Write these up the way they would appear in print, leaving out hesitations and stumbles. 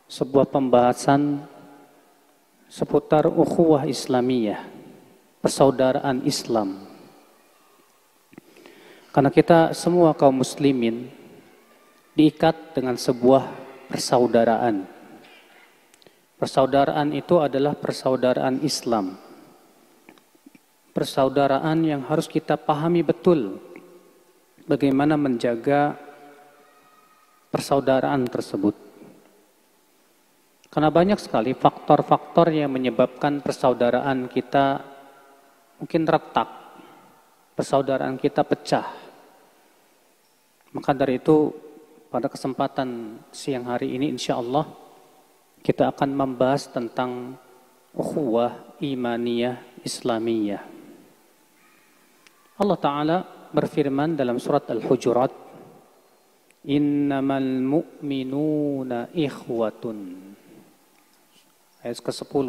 sebuah pembahasan seputar ukhuwah Islamiyah, persaudaraan Islam. Karena kita semua kaum muslimin diikat dengan sebuah persaudaraan. Persaudaraan itu adalah persaudaraan Islam. Persaudaraan yang harus kita pahami betul bagaimana menjaga persaudaraan tersebut. Karena banyak sekali faktor-faktor yang menyebabkan persaudaraan kita mungkin retak, persaudaraan kita pecah. Maka dari itu pada kesempatan siang hari ini insya Allah kita akan membahas tentang ukhuwah imaniyah islamiyah. Allah Ta'ala berfirman dalam surat Al-Hujurat, innamal mu'minuna ikhwatun. Ayat ke-10.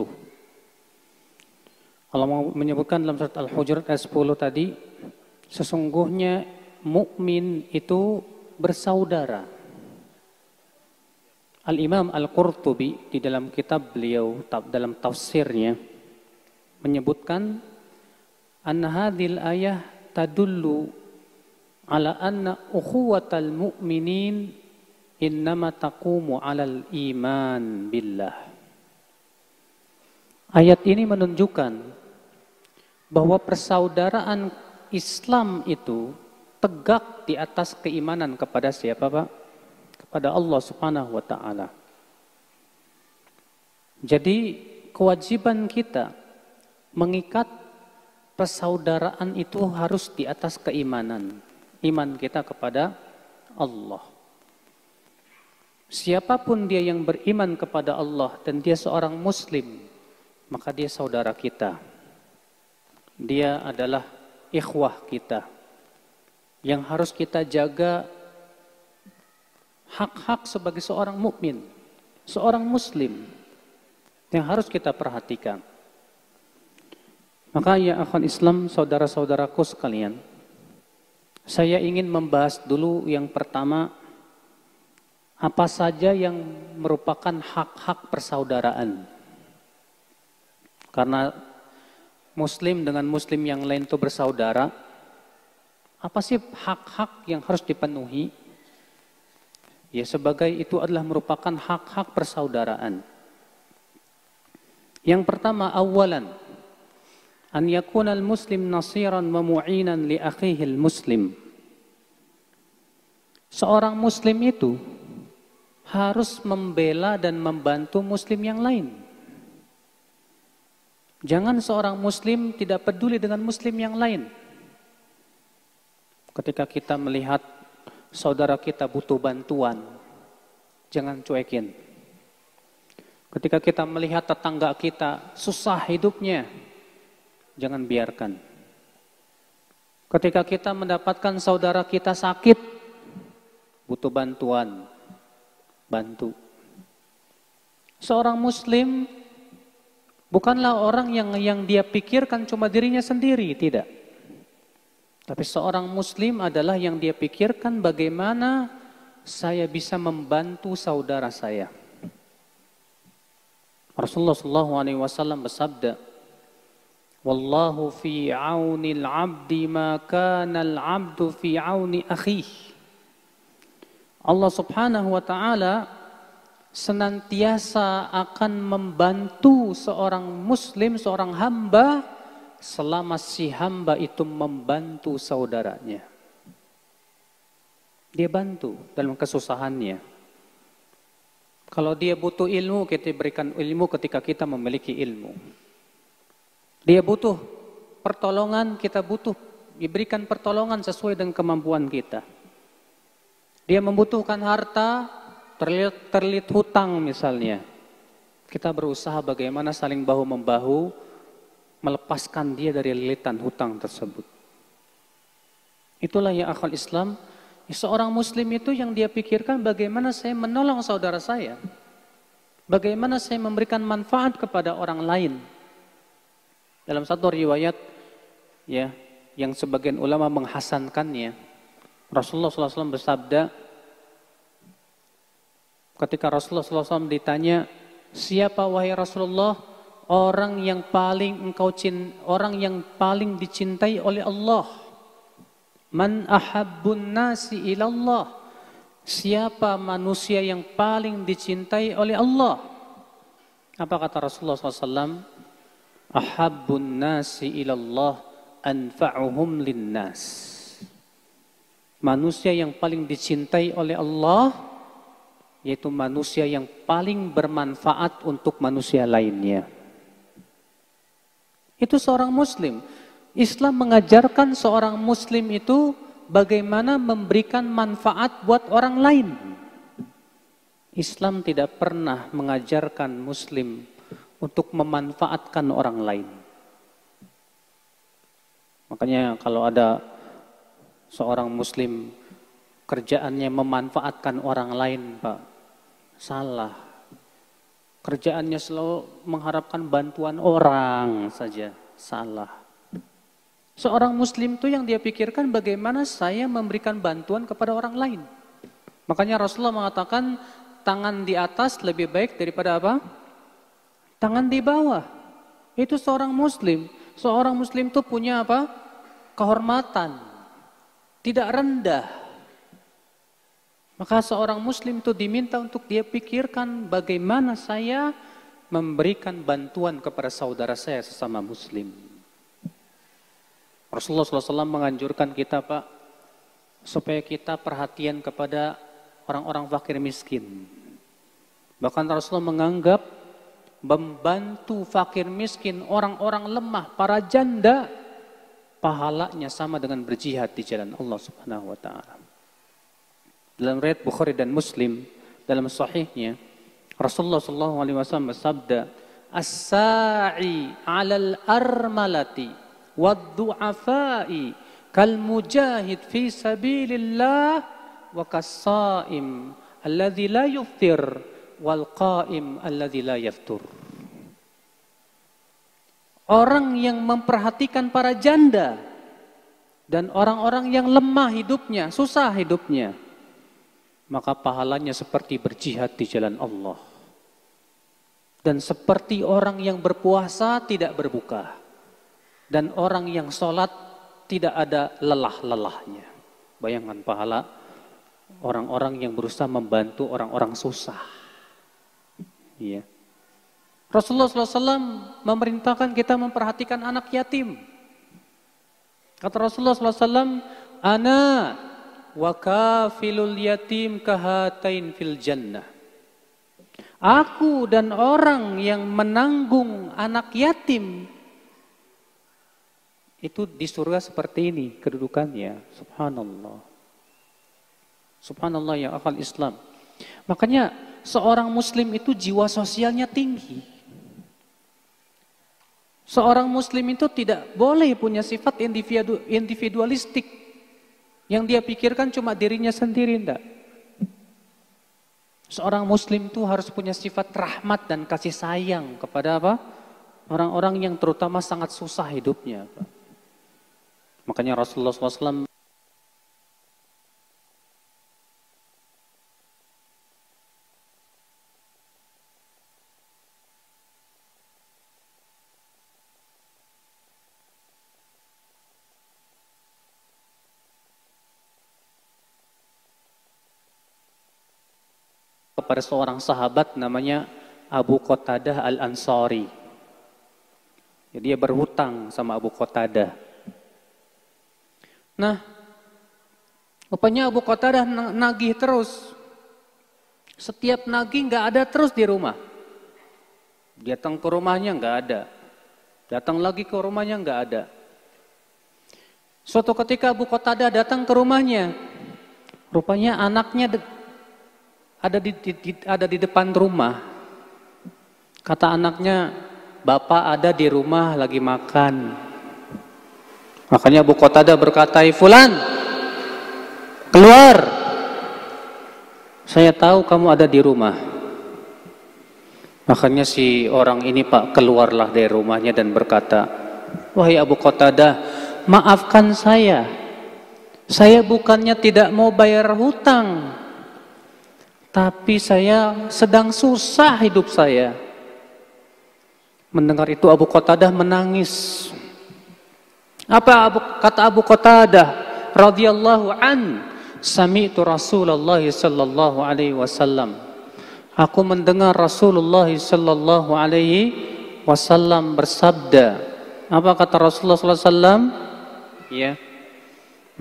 Allah menyebutkan dalam surat Al-Hujurat ayat 10 tadi, sesungguhnya mukmin itu bersaudara. Al-Imam Al-Qurtubi di dalam kitab beliau, dalam tafsirnya, menyebutkan anna hadhil ayah tadullu ala anna ukhuwatal mu'minin innama taqumu alal iman billah. Ayat ini menunjukkan bahwa persaudaraan Islam itu tegak di atas keimanan kepada siapa, Pak? Kepada Allah Subhanahu wa taala. Jadi kewajiban kita mengikat persaudaraan itu harus di atas keimanan, iman kita kepada Allah. Siapapun dia yang beriman kepada Allah dan dia seorang muslim, maka dia saudara kita. Dia adalah ikhwah kita yang harus kita jaga hak-hak sebagai seorang mukmin, seorang muslim yang harus kita perhatikan. Maka ya akhwan Islam, saudara-saudaraku sekalian, saya ingin membahas dulu yang pertama, apa saja yang merupakan hak-hak persaudaraan. Karena muslim dengan muslim yang lain itu bersaudara, apa sih hak-hak yang harus dipenuhi? Ya sebagai itu adalah merupakan hak-hak persaudaraan. Yang pertama, awalan, an yakuna al-muslim nasiran wa mu'inan li akhihi al-muslim. Seorang muslim itu harus membela dan membantu muslim yang lain. Jangan seorang muslim tidak peduli dengan muslim yang lain. Ketika kita melihat saudara kita butuh bantuan, jangan cuekin. Ketika kita melihat tetangga kita susah hidupnya, jangan biarkan. Ketika kita mendapatkan saudara kita sakit, butuh bantuan, bantu. Seorang muslim bukanlah orang yang dia pikirkan cuma dirinya sendiri, tidak. Tapi seorang muslim adalah yang dia pikirkan bagaimana saya bisa membantu saudara saya. Rasulullah SAW bersabda, wallahu fi aunil abdi ma kana al abdu fi auni akhih. Allah Subhanahu wa taala senantiasa akan membantu seorang muslim, seorang hamba selama si hamba itu membantu saudaranya. Dia bantu dalam kesusahannya. Kalau dia butuh ilmu, kita berikan ilmu ketika kita memiliki ilmu. Dia butuh pertolongan, kita butuh diberikan pertolongan sesuai dengan kemampuan kita. Dia membutuhkan harta, terlilit hutang misalnya. Kita berusaha bagaimana saling bahu-membahu melepaskan dia dari lilitan hutang tersebut. Itulah ya akhwal Islam, seorang muslim itu yang dia pikirkan bagaimana saya menolong saudara saya. Bagaimana saya memberikan manfaat kepada orang lain. Dalam satu riwayat ya, yang sebagian ulama menghasankannya, Rasulullah SAW bersabda, Ketika Rasulullah SAW ditanya, siapa wahai Rasulullah orang yang paling dicintai oleh Allah? Man ahabbun nasi ilallah? Siapa manusia yang paling dicintai oleh Allah? Apa kata Rasulullah SAW? Ahabbun nasi ilallah anfa'uhum linnas. Manusia yang paling dicintai oleh Allah yaitu manusia yang paling bermanfaat untuk manusia lainnya. Itu seorang muslim. Islam mengajarkan seorang muslim itu bagaimana memberikan manfaat buat orang lain. Islam tidak pernah mengajarkan muslim untuk memanfaatkan orang lain. Makanya kalau ada seorang muslim kerjaannya memanfaatkan orang lain, Pak, salah. Kerjaannya selalu mengharapkan bantuan orang saja, salah. Seorang muslim itu yang dia pikirkan bagaimana saya memberikan bantuan kepada orang lain. Makanya Rasulullah mengatakan tangan di atas lebih baik daripada apa? Tangan di bawah. Itu seorang muslim. Seorang muslim itu punya apa? Kehormatan. Tidak rendah. Maka seorang muslim itu diminta untuk dia pikirkan bagaimana saya memberikan bantuan kepada saudara saya sesama muslim. Rasulullah SAW menganjurkan kita, Pak, supaya kita perhatian kepada orang-orang fakir miskin. Bahkan Rasulullah menganggap membantu fakir miskin, orang-orang lemah, para janda, pahalanya sama dengan berjihad di jalan Allah Subhanahu wa taala. Dalam riwayat Bukhari dan Muslim dalam sahihnya Rasulullah SAW bersabda, "As-sa'i 'alal armalati wad-du'afai kal mujahid fi sabilillah wa kas-sha'im alladzi la yuftir wal qa'im alladzi la yaftur." Orang yang memperhatikan para janda dan orang-orang yang lemah hidupnya, susah hidupnya, maka pahalanya seperti berjihad di jalan Allah. Dan seperti orang yang berpuasa tidak berbuka. Dan orang yang sholat tidak ada lelah-lelahnya. Bayangkan pahala orang-orang yang berusaha membantu orang-orang susah. Iya. Rasulullah SAW memerintahkan kita memperhatikan anak yatim. Kata Rasulullah SAW, "Ana wa kafilul yatim kahatain fil jannah." Aku dan orang yang menanggung anak yatim itu di surga seperti ini kedudukannya. Subhanallah. Subhanallah ya akal Islam. Makanya seorang muslim itu jiwa sosialnya tinggi. Seorang muslim itu tidak boleh punya sifat individualistik. Yang dia pikirkan cuma dirinya sendiri, enggak. Seorang muslim itu harus punya sifat rahmat dan kasih sayang kepada apa? Orang-orang yang terutama sangat susah hidupnya. Makanya Rasulullah SAW kepada seorang sahabat namanya Abu Qatadah Al-Ansari. Jadi dia berhutang sama Abu Qatadah. Nah, rupanya Abu Qatadah nagih terus. Setiap nagih nggak ada terus di rumah. Datang ke rumahnya nggak ada. Datang lagi ke rumahnya nggak ada. Suatu ketika Abu Qatadah datang ke rumahnya. Rupanya anaknya ada di depan rumah. Kata anaknya, "Bapak ada di rumah lagi makan." Makanya Abu Qatadah berkata, "Fulan, keluar. Saya tahu kamu ada di rumah." Makanya si orang ini, Pak, keluarlah dari rumahnya dan berkata, "Wahai Abu Qatadah, maafkan saya. Saya bukannya tidak mau bayar hutang. Tapi saya sedang susah hidup saya. Mendengar itu Abu Qatadah menangis. Apa kata Abu Qatadah radhiyallahu an? Sami'tu Rasulullah sallallahu alaihi wasallam. Aku mendengar Rasulullah sallallahu alaihi wasallam bersabda. Apa kata Rasulullah sallallahu alaihi wasallam? Ya.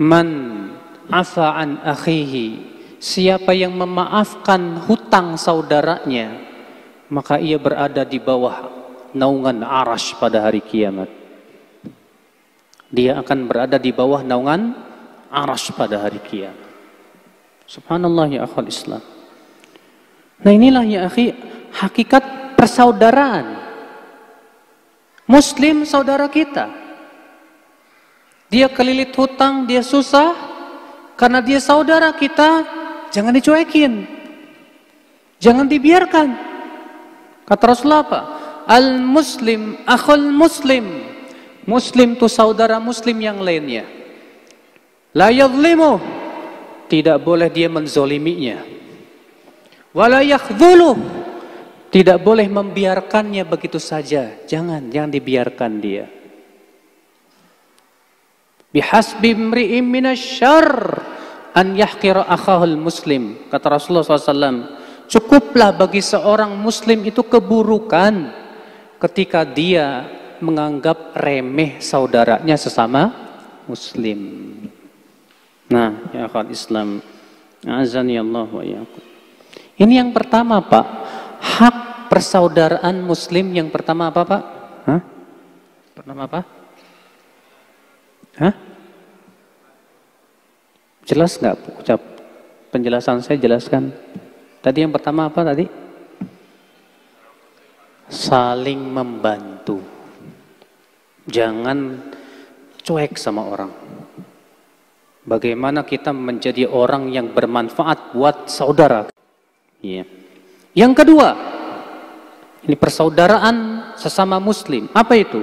Man afa an akhihi, siapa yang memaafkan hutang saudaranya, maka ia berada di bawah naungan arasy pada hari kiamat. Dia akan berada di bawah naungan arasy pada hari kiamat. Subhanallah ya akhwal Islam. Nah inilah ya akhi, hakikat persaudaraan. Muslim saudara kita. Dia kelilit hutang, dia susah, karena dia saudara kita, jangan dicuekin. Jangan dibiarkan. Kata Rasulullah apa? Al-muslim, akhul muslim. Muslim itu saudara muslim yang lainnya. La yadhlimu, tidak boleh dia menzoliminya. Wala yakhdhuluh, tidak boleh membiarkannya begitu saja. Jangan dibiarkan dia. Bihasbi imri'in minasyarr an yahqira akhahul muslim. Kata Rasulullah SAW, cukuplah bagi seorang muslim itu keburukan ketika dia menganggap remeh saudaranya sesama muslim. Nah, ya akhwat Islam, azani Allah wa iyyakum. Ini yang pertama, Pak. Hak persaudaraan muslim yang pertama apa, Pak? Hah? Pertama apa? Hah? Jelas nggak ucap penjelasan saya, jelaskan. Tadi yang pertama apa tadi? Saling membantu. Jangan cuek sama orang. Bagaimana kita menjadi orang yang bermanfaat buat saudara. Ya. Yang kedua, ini persaudaraan sesama muslim. Apa itu?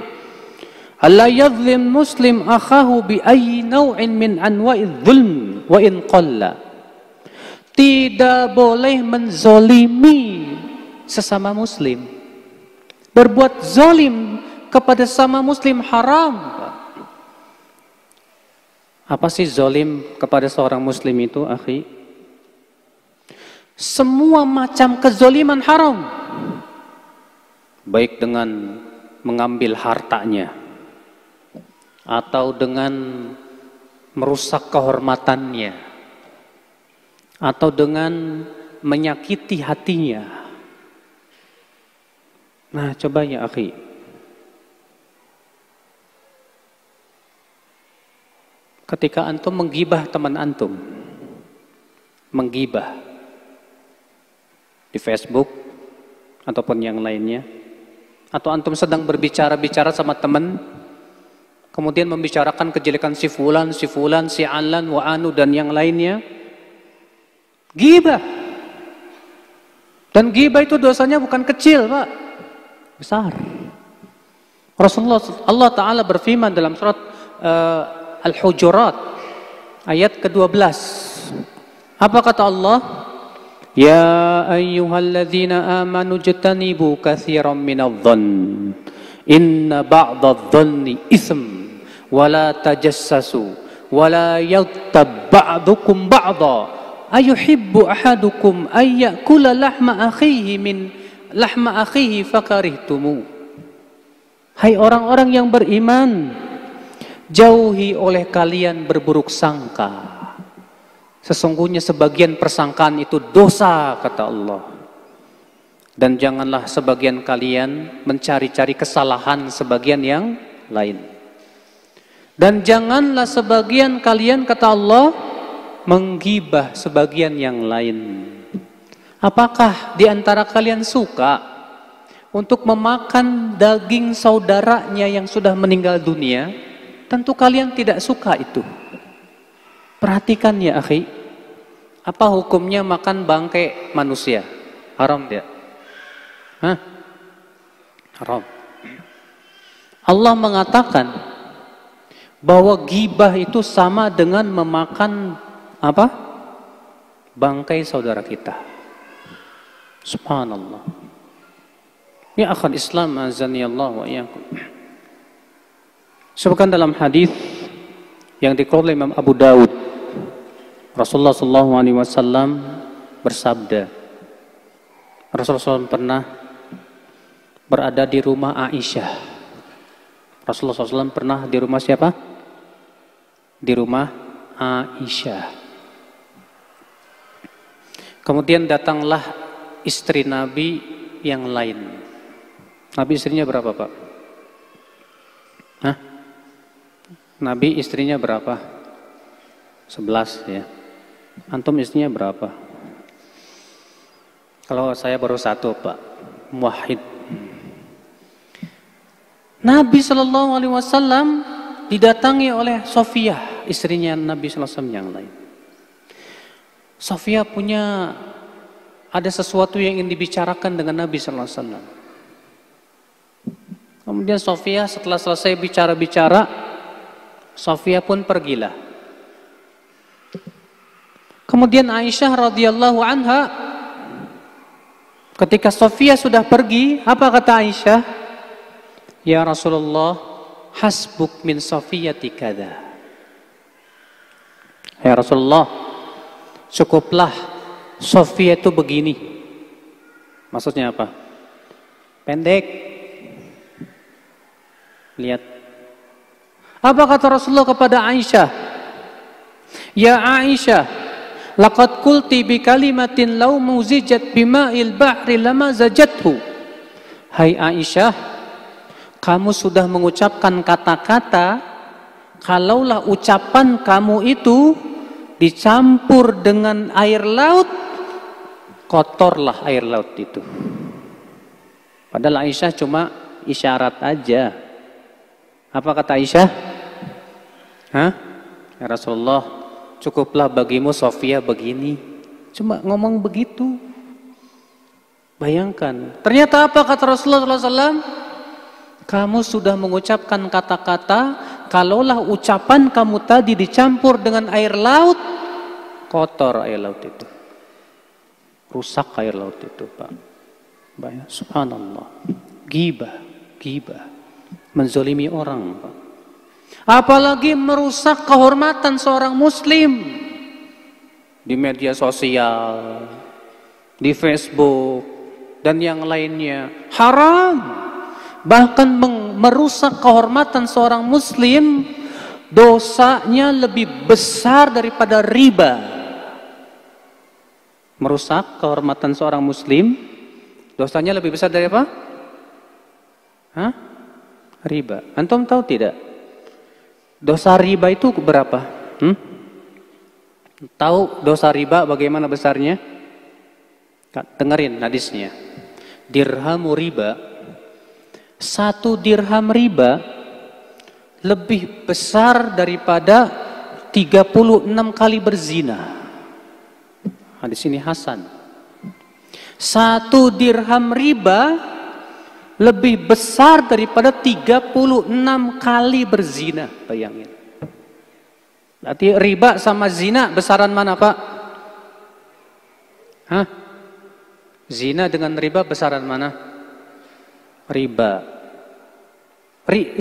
Allah yadhlim muslim akhahu bi ayyi naw'in min anwa'idz dzulm wa in qalla. Tidak boleh menzolimi sesama muslim. Berbuat zolim kepada sesama muslim haram. Apa sih zolim kepada seorang muslim itu, akhi? Semua macam kezoliman haram. Baik dengan mengambil hartanya, atau dengan merusak kehormatannya, atau dengan menyakiti hatinya. Nah, coba ya akhi. Ketika antum menggibah teman antum, menggibah di Facebook ataupun yang lainnya, atau antum sedang berbicara-bicara sama teman, kemudian membicarakan kejelekan si fulan, si alan, wa anu dan yang lainnya, gibah. Dan gibah itu dosanya bukan kecil, Pak, besar. Rasulullah Allah Ta'ala berfirman dalam surat Al-Hujurat ayat ke-12. Apa kata Allah? Ya ayyuhalladzina amanu jtanibu katsiran minadh-dhann inna ba'dadh-dhanni itsm wa la tajassasu wa la yaghtab ba'dukum ba'dha ayuhibbu ahadukum ay ya'kula lahma akhihi fakarihtumu. Hai orang-orang yang beriman, jauhi oleh kalian berburuk sangka. Sesungguhnya sebagian persangkaan itu dosa, kata Allah. Dan janganlah sebagian kalian mencari-cari kesalahan sebagian yang lain. Dan janganlah sebagian kalian, kata Allah, menggibah sebagian yang lain. Apakah di antara kalian suka untuk memakan daging saudaranya yang sudah meninggal dunia? Tentu kalian tidak suka itu. Perhatikan ya akhi, apa hukumnya makan bangkai manusia? Haram tidak? Hah? Haram. Allah mengatakan bahwa ghibah itu sama dengan memakan apa? Bangkai saudara kita. Subhanallah. Ya akhal Islam azani Allah wa iyyakum. Sebutkan dalam hadis yang dikeluarkan Imam Abu Daud, Rasulullah SAW bersabda, Rasulullah SAW pernah berada di rumah Aisyah. Rasulullah SAW pernah di rumah siapa? Di rumah Aisyah. Kemudian datanglah istri Nabi yang lain. Nabi istrinya berapa, Pak? Hah? Nabi istrinya berapa? 11 ya. Antum istrinya berapa? Kalau saya baru 1, Pak. Muwahhid. Nabi SAW didatangi oleh Sofiyah, istrinya Nabi SAW yang lain. Sofiyah punya ada sesuatu yang ingin dibicarakan dengan Nabi SAW. Kemudian Sofiyah setelah selesai bicara-bicara, Sofiyah pun pergilah. Kemudian Aisyah radhiyallahu anha, ketika Sofiyah sudah pergi, apa kata Aisyah? Ya Rasulullah, hasbuk min Sofiyati kada. Ya Rasulullah, cukuplah Sofiyah itu begini. Maksudnya apa? Pendek. Lihat. Apa kata Rasulullah kepada Aisyah? Ya Aisyah, laqad qulti bi kalimatin law muzijat bima'il bahri lama zajathu. Hai Aisyah, kamu sudah mengucapkan kata-kata, kalaulah ucapan kamu itu dicampur dengan air laut, kotorlah air laut itu. Padahal Aisyah cuma isyarat aja. Apa kata Aisyah? Hah? Ya Rasulullah, cukuplah bagimu Sofiyah begini. Cuma ngomong begitu. Bayangkan. Ternyata apa kata Rasulullah SAW? Kamu sudah mengucapkan kata-kata, kalaulah ucapan kamu tadi dicampur dengan air laut, kotor air laut itu. Rusak air laut itu, Pak. Subhanallah. Ghibah. Menzolimi orang, Pak. Apalagi merusak kehormatan seorang muslim di media sosial, di Facebook dan yang lainnya. Haram. Bahkan merusak kehormatan seorang muslim, dosanya lebih besar daripada riba. Merusak kehormatan seorang muslim, dosanya lebih besar dari apa? Hah? Riba. Antum tahu tidak? Dosa riba itu berapa? Tahu dosa riba bagaimana besarnya? Dengerin hadisnya. Dirhamu riba, 1 dirham riba lebih besar daripada 36 kali berzina. Hadis ini hasan. 1 dirham riba lebih besar daripada 36 kali berzina. Bayangin. Berarti riba sama zina besaran mana, Pak? Hah? Zina dengan riba besaran mana? Riba.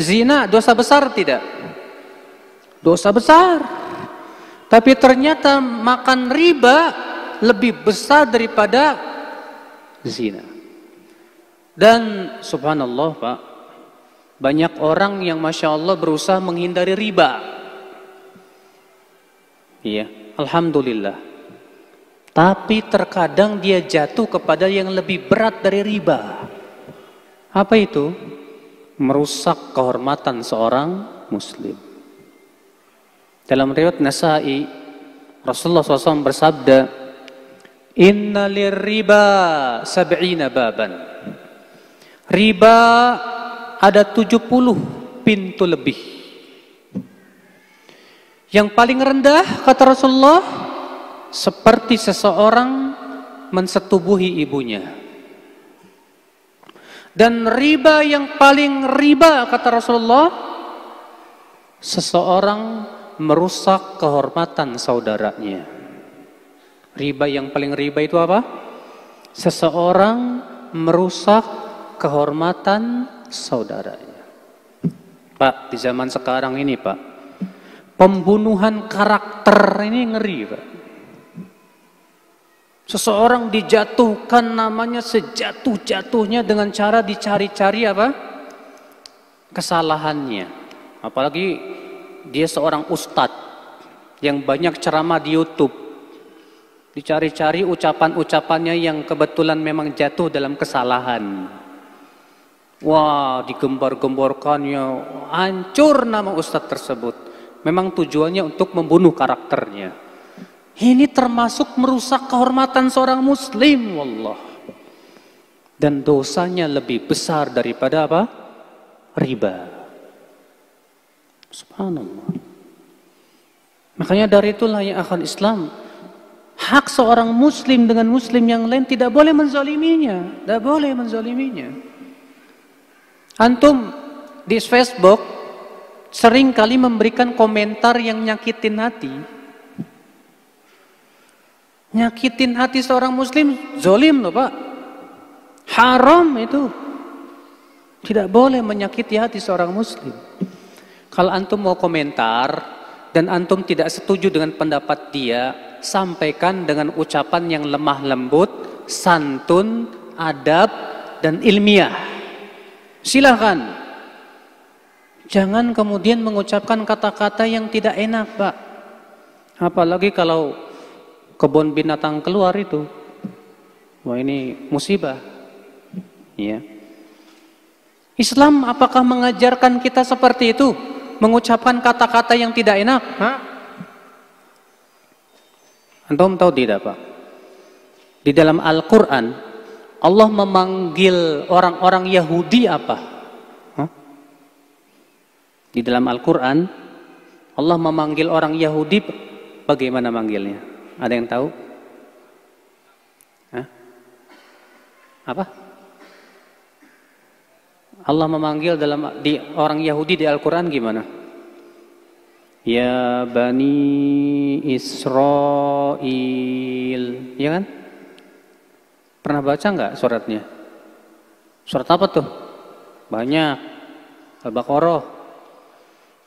Zina dosa besar tidak? Dosa besar. Tapi ternyata makan riba lebih besar daripada zina. Dan subhanallah, Pak, banyak orang yang Masya Allah berusaha menghindari riba. Iya, alhamdulillah. Tapi terkadang dia jatuh kepada yang lebih berat dari riba. Apa itu? Merusak kehormatan seorang muslim. Dalam riwayat Nasa'i, Rasulullah SAW bersabda, Inna lirriba 70 baban. Riba ada 70 pintu lebih. Yang paling rendah kata Rasulullah, seperti seseorang mensetubuhi ibunya. Dan riba yang paling riba kata Rasulullah, seseorang merusak kehormatan saudaranya. Riba yang paling riba itu apa? seseorang merusak kehormatan saudaranya. Pak, di zaman sekarang ini Pak, pembunuhan karakter ini ngeri Pak. Seseorang dijatuhkan namanya sejatuh-jatuhnya dengan cara dicari-cari apa? Kesalahannya. Apalagi dia seorang ustadz yang banyak ceramah di YouTube. Dicari-cari ucapan-ucapannya yang kebetulan memang jatuh dalam kesalahan. Wah, digembar-gemborkannya, hancur nama ustadz tersebut. Memang tujuannya untuk membunuh karakternya. Ini termasuk merusak kehormatan seorang muslim, wallah. Dan dosanya lebih besar daripada apa? Riba. Subhanallah. Makanya dari itulah ya akhwan Islam, hak seorang muslim dengan muslim yang lain tidak boleh menzaliminya. Tidak boleh menzaliminya. Antum di Facebook sering kali memberikan komentar yang nyakitin hati. Nyakitin hati seorang muslim, zalim loh Pak. Haram itu. Tidak boleh menyakiti hati seorang muslim. Kalau antum mau komentar dan antum tidak setuju dengan pendapat dia, sampaikan dengan ucapan yang lemah lembut, santun, adab, dan ilmiah. Silahkan. Jangan kemudian mengucapkan kata-kata yang tidak enak Pak. Apalagi kalau kebun binatang keluar itu, wah ini musibah. Ya. Islam apakah mengajarkan kita seperti itu, mengucapkan kata-kata yang tidak enak? Hah? Antum tahu tidak Pak? Di dalam Al-Quran Allah memanggil orang-orang Yahudi apa? Hah? Di dalam Al-Quran Allah memanggil orang Yahudi bagaimana manggilnya? Ada yang tahu? Hah? Apa? Allah memanggil di orang Yahudi di Al-Quran gimana? Ya Bani Israel, ya kan? Pernah baca nggak suratnya? Surat apa tuh? Banyak. Al-Baqarah.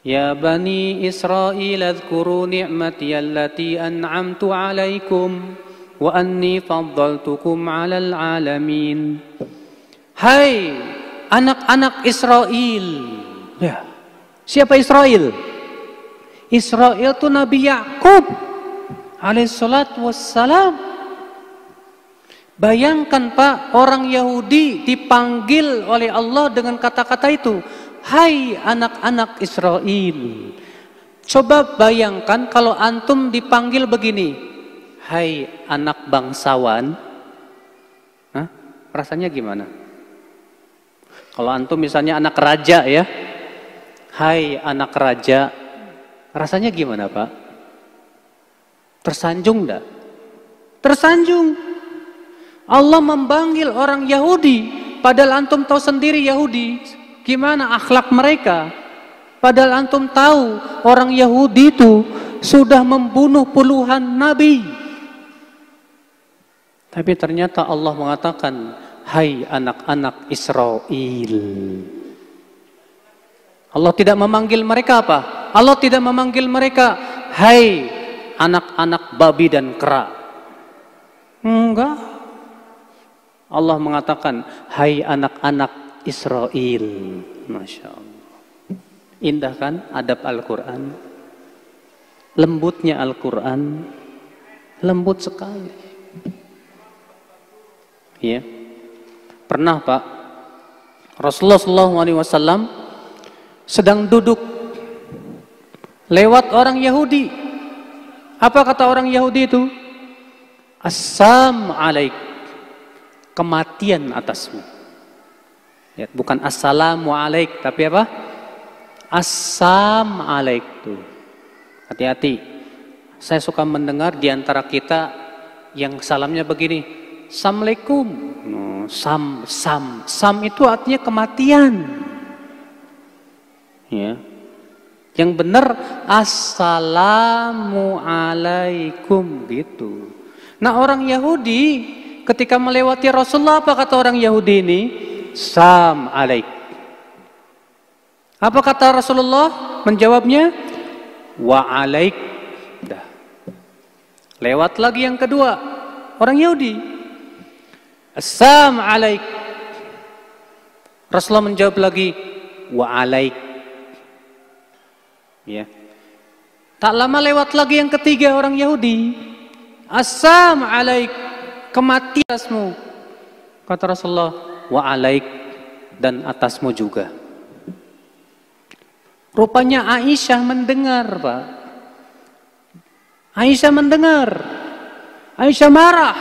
Ya Bani Israel adhkuru ni'mati allati an'amtu alaikum wa anni faddaltukum 'alal 'alamin. Hai anak-anak Israel. Ya. Siapa Israel? Israel itu Nabi Yakub alaihissalatu wassalam. Bayangkan Pak, orang Yahudi dipanggil oleh Allah dengan kata-kata itu. Hai anak-anak Israel. Coba bayangkan kalau antum dipanggil begini. Hai anak bangsawan. Hah? Rasanya gimana? Kalau antum misalnya anak raja ya. Hai anak raja. Rasanya gimana Pak? Tersanjung enggak? Tersanjung. Allah memanggil orang Yahudi. Padahal antum tahu sendiri Yahudi gimana akhlak mereka. Padahal antum tahu orang Yahudi itu sudah membunuh puluhan nabi. Tapi ternyata Allah mengatakan, hai anak-anak Israel. Allah tidak memanggil mereka apa? Allah tidak memanggil mereka, hai anak-anak babi dan kera. Enggak. Allah mengatakan, hai anak-anak Israel. Masya Allah. Indah kan adab Al-Quran? Lembutnya Al-Quran. Lembut sekali. Ya. Pernah Pak, Rasulullah SAW sedang duduk, lewat orang Yahudi. Apa kata orang Yahudi itu? Assalamu alaik, kematian atasmu. Ya, bukan assalamu alaik, tapi apa? Assalamu alaik tuh. Hati-hati. Saya suka mendengar di antara kita yang salamnya begini, Assalamualaikum. No, sam itu artinya kematian. Ya. Yang benar assalamu alaikum gitu. Nah, orang Yahudi ketika melewati Rasulullah, apa kata orang Yahudi ini? Sam alaik. Apa kata Rasulullah? Menjawabnya, wa alaik. Dah. Lewat lagi yang kedua, orang Yahudi. Assam alaik. Rasulullah menjawab lagi, wa alaik. Ya. Tak lama lewat lagi yang ketiga orang Yahudi. Assam alaik, kematianmu. Kata Rasulullah, wa alaik, dan atasmu juga. Rupanya Aisyah mendengar, Pak. Aisyah mendengar. Aisyah marah.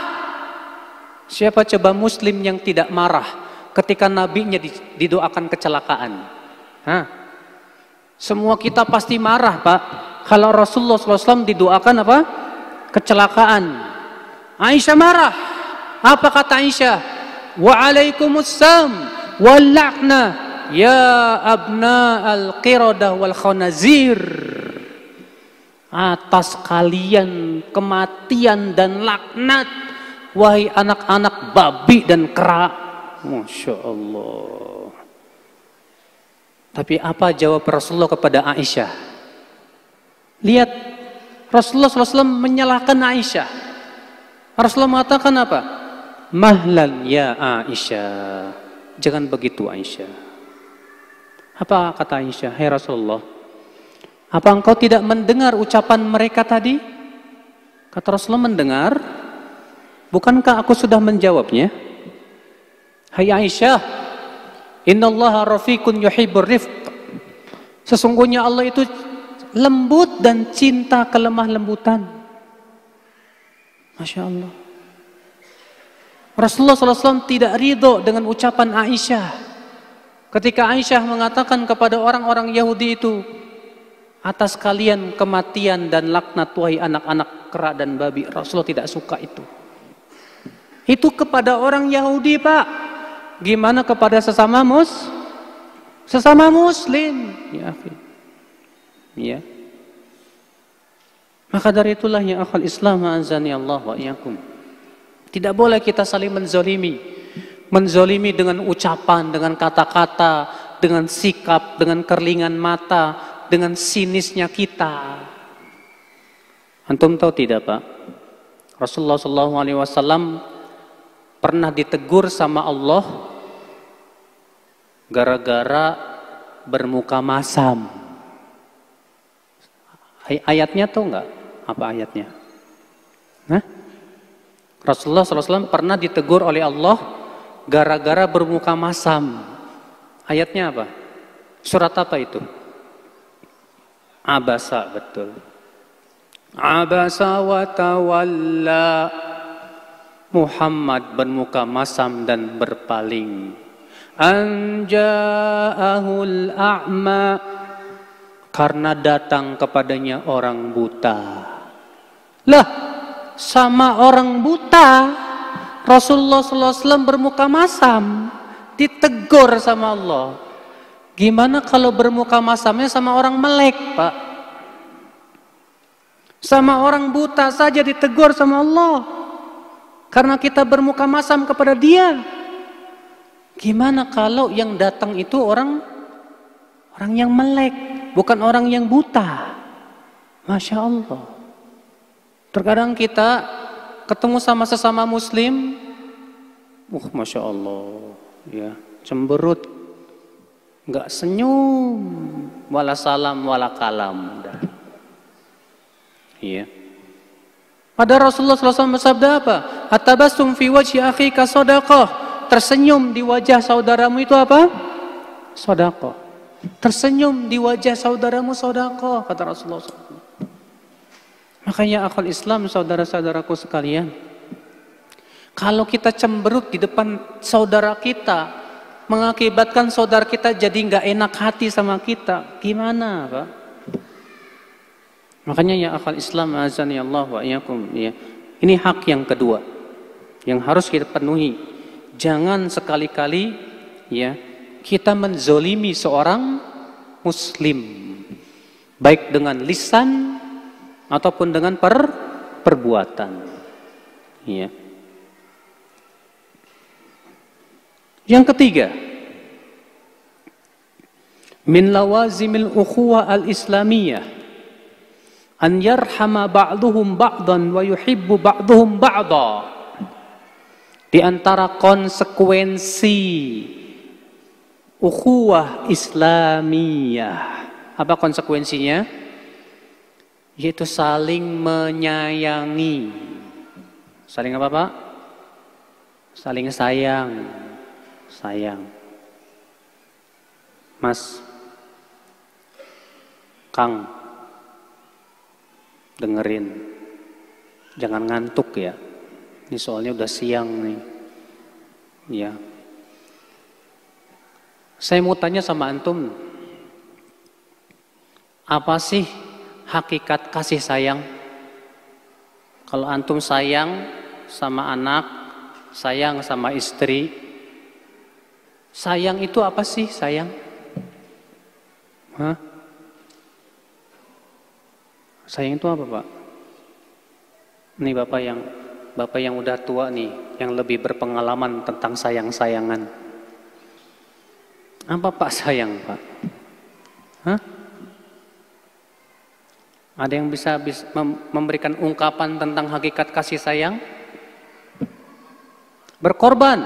Siapa coba muslim yang tidak marah ketika nabinya didoakan kecelakaan? Hah? Semua kita pasti marah, Pak. Kalau Rasulullah SAW didoakan apa? Kecelakaan. Aisyah marah. Apa kata Aisyah? Wa'alaikumussalam wal la'na ya abna al-qiradah wal khanazir. Atas kalian kematian dan laknat, wahai anak-anak babi dan kera. Masya Allah. Tapi apa jawab Rasulullah kepada Aisyah? Lihat, Rasulullah SAW menyalahkan Aisyah. Rasulullah mengatakan apa? Mahlan ya Aisyah. Jangan begitu Aisyah. Apa kata Aisyah? Hai Rasulullah, apa engkau tidak mendengar ucapan mereka tadi? Kata Rasulullah, mendengar. Bukankah aku sudah menjawabnya? Hai Aisyah, innallaha rafiqun yuhibbur rifq. Sesungguhnya Allah itu lembut dan cinta kelemah lembutan. Masya Allah. Rasulullah SAW tidak ridho dengan ucapan Aisyah. Ketika Aisyah mengatakan kepada orang-orang Yahudi itu, atas kalian kematian dan laknat wahai anak-anak kera dan babi. Rasulullah tidak suka itu. Itu kepada orang Yahudi, Pak. Gimana kepada sesama muslim? Ya, ya. Maka dari itulah ya akhal Islam azani Allah wa iyyakum. Tidak boleh kita saling menzolimi. Menzolimi dengan ucapan, dengan kata-kata, dengan sikap, dengan kerlingan mata, dengan sinisnya kita. Antum tahu tidak, Pak? Rasulullah SAW pernah ditegur sama Allah gara-gara bermuka masam. Ayatnya tahu nggak? Apa ayatnya? Hah? Rasulullah SAW pernah ditegur oleh Allah gara-gara bermuka masam. Ayatnya apa? Surat apa itu? Abasa, betul. Abasa wa tawalla. Muhammad bermuka masam dan berpaling. Anja'ahul a'ma, karena datang kepadanya orang buta. Lah, sama orang buta Rasulullah SAW bermuka masam, ditegur sama Allah. Gimana kalau bermuka masamnya sama orang melek, Pak? Sama orang buta saja ditegur sama Allah karena kita bermuka masam kepada dia. Gimana kalau yang datang itu orang yang melek, bukan orang yang buta? Masya Allah. Terkadang kita ketemu sama sesama muslim, Masya Allah, ya, cemberut, nggak senyum, wala salam, wala kalam. Iya. Pada Rasulullah SAW bersabda apa? Atabassum fi wajhi akhika shadaqah. Tersenyum di wajah saudaramu itu apa? Shadaqah. Tersenyum di wajah saudaramu shadaqah, kata Rasulullah SAW. Makanya akal Islam, saudara-saudaraku sekalian, kalau kita cemberut di depan saudara kita, mengakibatkan saudara kita jadi nggak enak hati sama kita, gimana, Pak? Makanya ya akal Islam azani Allah wa iyyakum, ya. Ini hak yang kedua yang harus kita penuhi. Jangan sekali-kali ya kita menzolimi seorang muslim, baik dengan lisan ataupun dengan perbuatan. Ya. Yang ketiga, min lawazimil ukhuwah al-islamiyah an yarhama ba'duhum ba'dan wa yuhibbu ba'duhum ba'da. Di antara konsekuensi ukhuwah islamiyah, apa konsekuensinya? Yaitu saling menyayangi. Saling apa, Pak? Saling sayang. Sayang. Mas, Kang, dengerin, jangan ngantuk ya. Ini soalnya udah siang nih. Ya. Saya mau tanya sama antum, apa sih hakikat kasih sayang? Kalau antum sayang sama anak, sayang sama istri, sayang itu apa sih sayang? Hah? Sayang itu apa, Pak? Ini Bapak yang udah tua nih, yang lebih berpengalaman tentang sayang-sayangan. Apa Pak sayang, Pak? Hah? Ada yang bisa memberikan ungkapan tentang hakikat kasih sayang? Berkorban.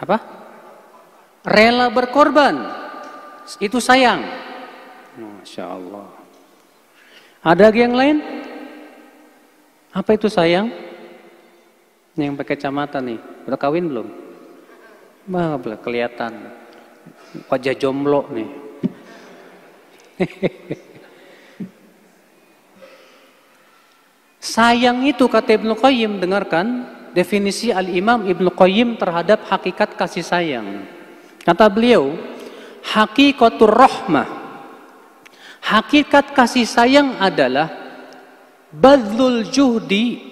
Apa? Rela berkorban. Itu sayang. Masya Allah. Ada lagi yang lain? Apa itu sayang? Yang pakai kacamata nih, udah kawin belum? Bah, kelihatan wajah jomblo nih. Sayang itu kata Ibnu Qayyim, dengarkan definisi Al-Imam Ibnu Qayyim terhadap hakikat kasih sayang. Kata beliau, hakikatur rahmah, hakikat kasih sayang adalah badlul juhdi,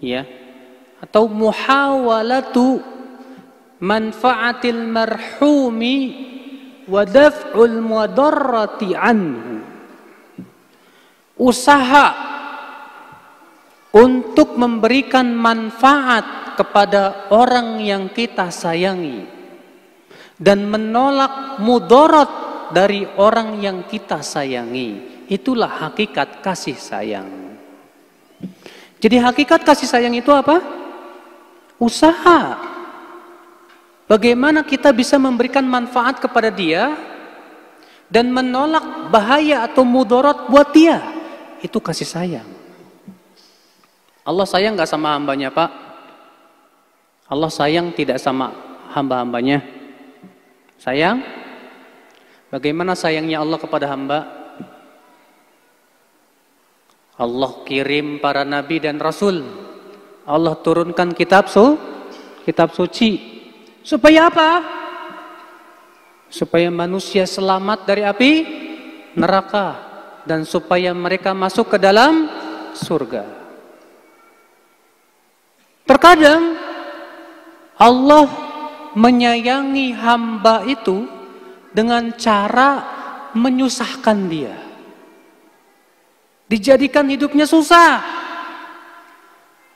ya, atau muhawalatu manfaatil marhumi wa daf'ul mudarrati anhu. Usaha untuk memberikan manfaat kepada orang yang kita sayangi dan menolak mudarat dari orang yang kita sayangi. Itulah hakikat kasih sayang. Jadi hakikat kasih sayang itu apa? Usaha. Bagaimana kita bisa memberikan manfaat kepada dia dan menolak bahaya atau mudarat buat dia. Itu kasih sayang. Allah sayang gak sama hambanya, Pak? Allah sayang tidak sama hamba-hambanya? Sayang? Bagaimana sayangnya Allah kepada hamba? Allah kirim para nabi dan rasul. Allah turunkan kitab suci. Supaya apa? Supaya manusia selamat dari api neraka dan supaya mereka masuk ke dalam surga. Terkadang Allah menyayangi hamba itu dengan cara menyusahkan dia. Dijadikan hidupnya susah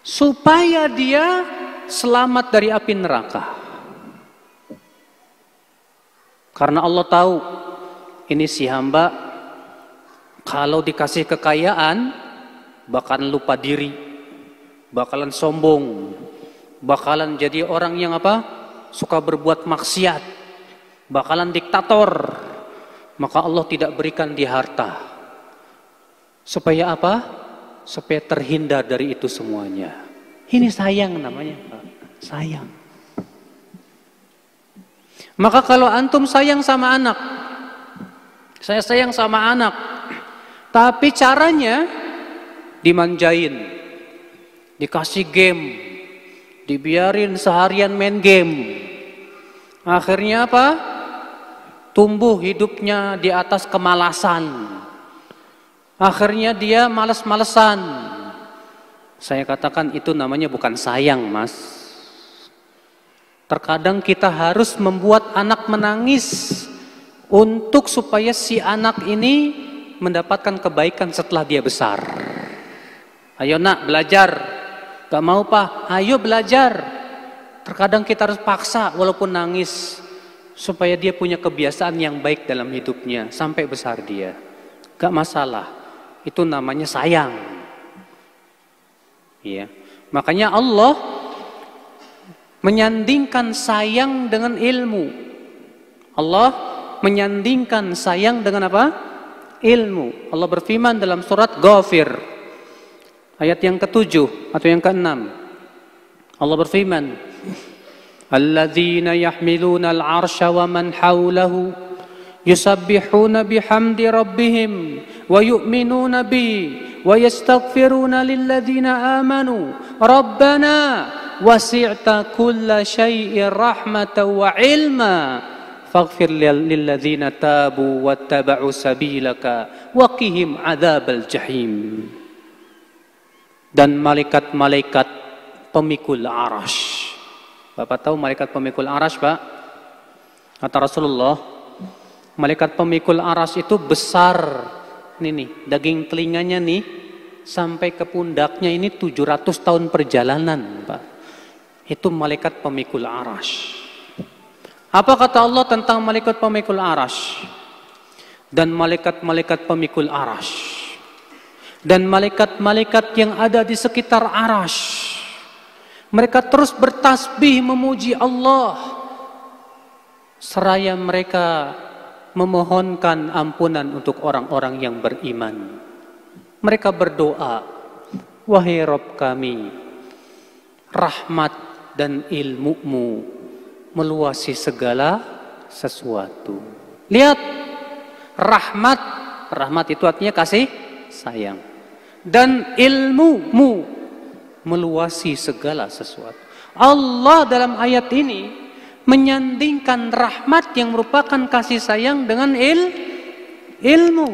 supaya dia selamat dari api neraka. Karena Allah tahu ini si hamba kalau dikasih kekayaan bakalan lupa diri, bakalan sombong, bakalan jadi orang yang apa? Suka berbuat maksiat, bakalan diktator. Maka Allah tidak berikan dia harta. Supaya apa? Supaya terhindar dari itu semuanya. Ini sayang namanya, Pak. Sayang. Maka kalau antum sayang sama anak, saya sayang sama anak, tapi caranya dimanjain, dikasih game, dibiarin seharian main game. Akhirnya apa? Tumbuh hidupnya di atas kemalasan. Akhirnya dia malas-malesan. Saya katakan itu namanya bukan sayang, Mas. Terkadang kita harus membuat anak menangis untuk supaya si anak ini mendapatkan kebaikan setelah dia besar. Ayo nak belajar. Gak mau Pak, ayo belajar. Terkadang kita harus paksa walaupun nangis supaya dia punya kebiasaan yang baik dalam hidupnya sampai besar dia. Gak masalah. Itu namanya sayang. Ya. Makanya Allah menyandingkan sayang dengan ilmu. Allah menyandingkan sayang dengan apa? Ilmu. Allah berfirman dalam surat Ghafir ayat yang ke-7 atau yang ke-6. Allah berfirman, "Alladzina yahmiluna al-'arsya wa man hawlahu yusabbihuna bihamdi rabbihim wa yu'minuna bihi wa yastaghfiruna lilladzina amanu rabbana wasi'ta kulla syai'in rahmatan wa 'ilma faghfir lilladzina tabu wattaba'u sabilaka wa qihim 'adzabal jahim." Dan malaikat-malaikat pemikul arasy. Bapak tahu malaikat pemikul arasy, Pak? Kata Rasulullah, malaikat pemikul arasy itu besar. Nih, daging telinganya nih sampai ke pundaknya ini 700 tahun perjalanan, Pak. Itu malaikat pemikul arasy. Apa kata Allah tentang malaikat pemikul arasy? Dan malaikat-malaikat pemikul arasy. Dan malaikat-malaikat yang ada di sekitar arasy. Mereka terus bertasbih memuji Allah. Seraya mereka memohonkan ampunan untuk orang-orang yang beriman. Mereka berdoa, "Wahai Rabb kami, rahmat dan ilmu-Mu meluasi segala sesuatu." Lihat, rahmat itu artinya kasih sayang. Dan ilmu-Mu meluasi segala sesuatu. Allah dalam ayat ini menyandingkan rahmat yang merupakan kasih sayang dengan ilmu.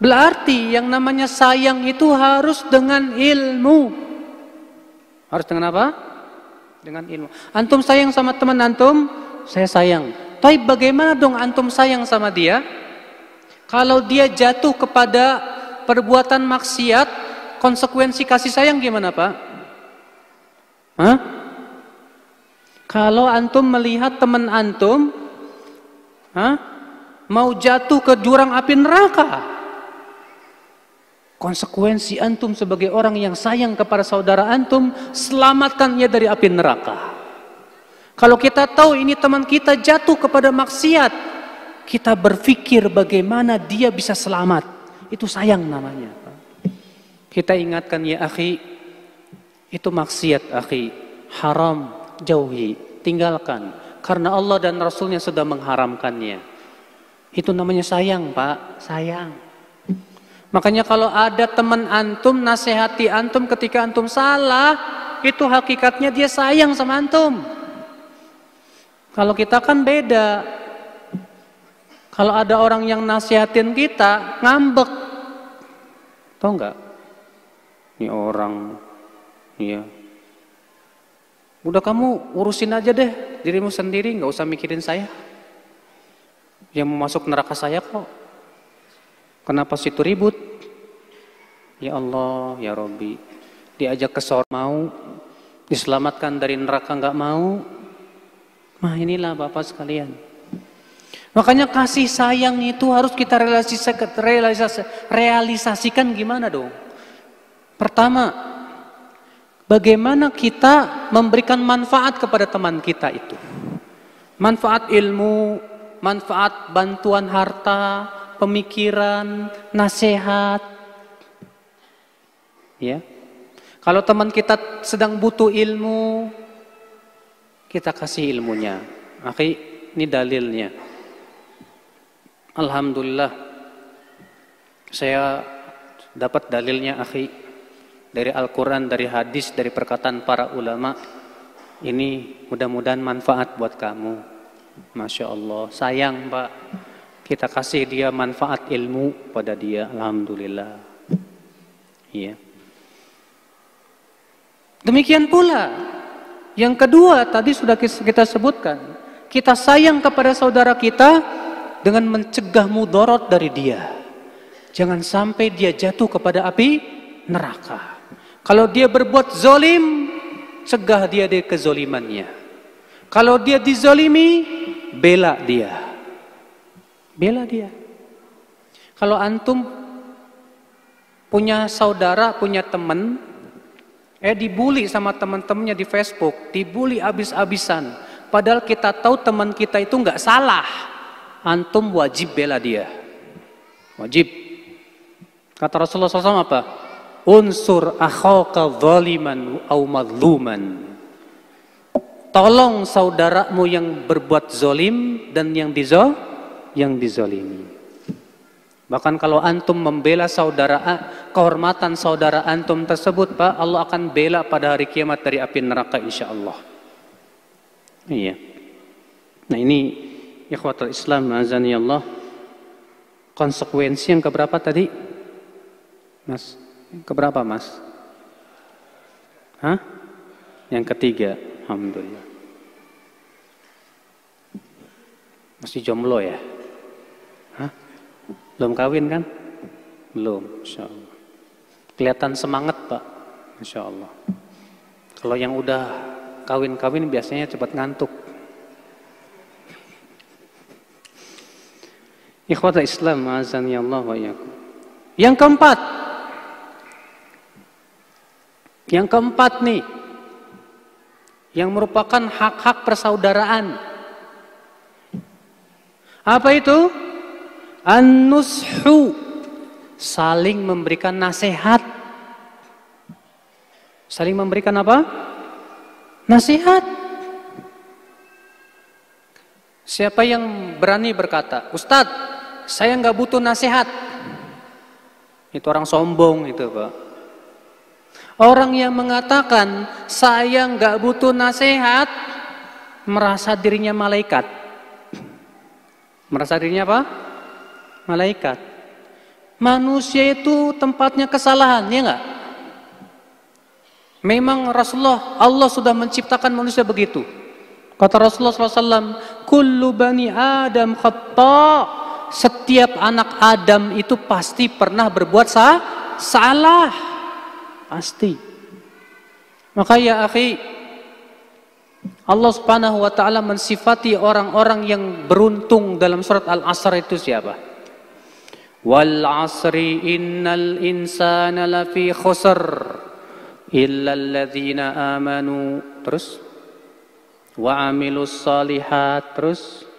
Berarti yang namanya sayang itu harus dengan ilmu. Harus dengan apa? Dengan ilmu. Antum sayang sama teman antum, saya sayang. Tapi bagaimana dong antum sayang sama dia? Kalau dia jatuh kepada perbuatan maksiat, konsekuensi kasih sayang gimana, Pak? Hah? Kalau antum melihat teman antum mau jatuh ke jurang api neraka, konsekuensi antum sebagai orang yang sayang kepada saudara antum, selamatkan ia dari api neraka. Kalau kita tahu ini teman kita jatuh kepada maksiat, kita berpikir bagaimana dia bisa selamat. Itu sayang namanya. Kita ingatkan, ya akhi, itu maksiat akhi, haram, jauhi, tinggalkan. Karena Allah dan Rasulnya sudah mengharamkannya. Itu namanya sayang, Pak, sayang. Makanya kalau ada teman antum nasihati antum ketika antum salah, itu hakikatnya dia sayang sama antum. Kalau kita kan beda. Kalau ada orang yang nasihatin kita, ngambek. Tahu nggak? Ini orang, ya. Udah kamu urusin aja deh dirimu sendiri, nggak usah mikirin saya. Yang mau masuk neraka saya kok. Kenapa situ ribut? Ya Allah, ya Rabbi. Diajak ke surga mau, diselamatkan dari neraka nggak mau. Nah inilah Bapak sekalian. Makanya kasih sayang itu harus kita realisasikan gimana dong? Pertama, bagaimana kita memberikan manfaat kepada teman kita itu? Manfaat ilmu, manfaat bantuan harta, pemikiran, nasihat. Ya. Kalau teman kita sedang butuh ilmu, kita kasih ilmunya. Akhi, ini dalilnya. Alhamdulillah, saya dapat dalilnya akhi dari Al-Quran, dari hadis, dari perkataan para ulama. Ini mudah-mudahan manfaat buat kamu. Masya Allah, sayang Pak, kita kasih dia manfaat ilmu pada dia. Alhamdulillah. Iya. Demikian pula yang kedua tadi sudah kita sebutkan, kita sayang kepada saudara kita dengan mencegah mudarat dari dia. Jangan sampai dia jatuh kepada api neraka. Kalau dia berbuat zalim, cegah dia dari kezolimannya. Kalau dia dizolimi, bela dia. Bela dia. Kalau antum punya saudara, punya teman, dibully sama teman-temannya di Facebook, dibully abis-abisan. Padahal kita tahu teman kita itu nggak salah. Antum wajib bela dia. Wajib. Kata Rasulullah SAW apa? Unsur akhaka zaliman au madluman. Tolong saudaramu yang berbuat zolim dan yang dizolimi. Bahkan kalau antum membela kehormatan saudara antum tersebut, Pak, Allah akan bela pada hari kiamat dari api neraka insyaallah. Iya. Nah ini ikhwatul Islam azani Allah. Konsekuensi yang keberapa tadi? Mas, keberapa Mas? Hah? Yang ketiga, alhamdulillah. Masih jomblo ya? Hah? Belum kawin kan? Belum, insyaallah. Kelihatan semangat Pak, insyaallah. Kalau yang udah kawin-kawin biasanya cepat ngantuk. Ikhwatul Islam azani Allah wa iyyakum. Yang keempat nih, yang merupakan hak-hak persaudaraan. Apa itu? An-nushu, saling memberikan nasihat. Saling memberikan apa? Nasihat. Siapa yang berani berkata, Ustadz, saya nggak butuh nasihat. Itu orang sombong itu Pak. Orang yang mengatakan saya nggak butuh nasihat, merasa dirinya malaikat. Merasa dirinya apa? Malaikat. Manusia itu tempatnya kesalahan, ya nggak? Memang Allah sudah menciptakan manusia begitu. Kata Rasulullah SAW, kullu bani Adam khata'. Setiap anak Adam itu pasti pernah berbuat salah. Pasti. Maka ya akhi, Allah Subhanahu wa taala mensifati orang-orang yang beruntung dalam surat Al-Asr itu siapa? Wal 'asri innal insana lafi khusr illa alladzina amanu, terus wa 'amilus shalihat, terus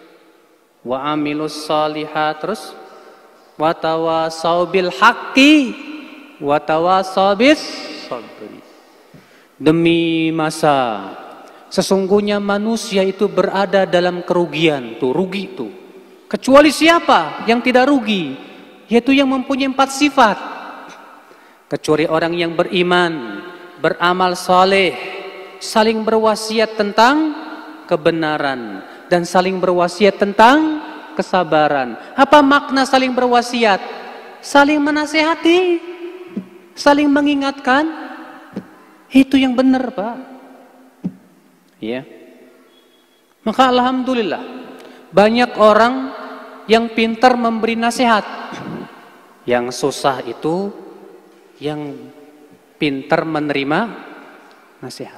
wa 'amilus shalihat, terus wa tawasau bil haqqi wa tawasau bis sabri. Demi masa sesungguhnya manusia itu berada dalam kerugian, tuh rugi tuh. Kecuali siapa yang tidak rugi? Yaitu yang mempunyai 4 sifat. Kecuali orang yang beriman, beramal saleh, saling berwasiat tentang kebenaran dan saling berwasiat tentang kesabaran. Apa makna saling berwasiat? Saling menasihati, saling mengingatkan. Itu yang benar, Pak. Ya. Maka alhamdulillah banyak orang yang pintar memberi nasihat. Yang susah itu yang pintar menerima nasihat.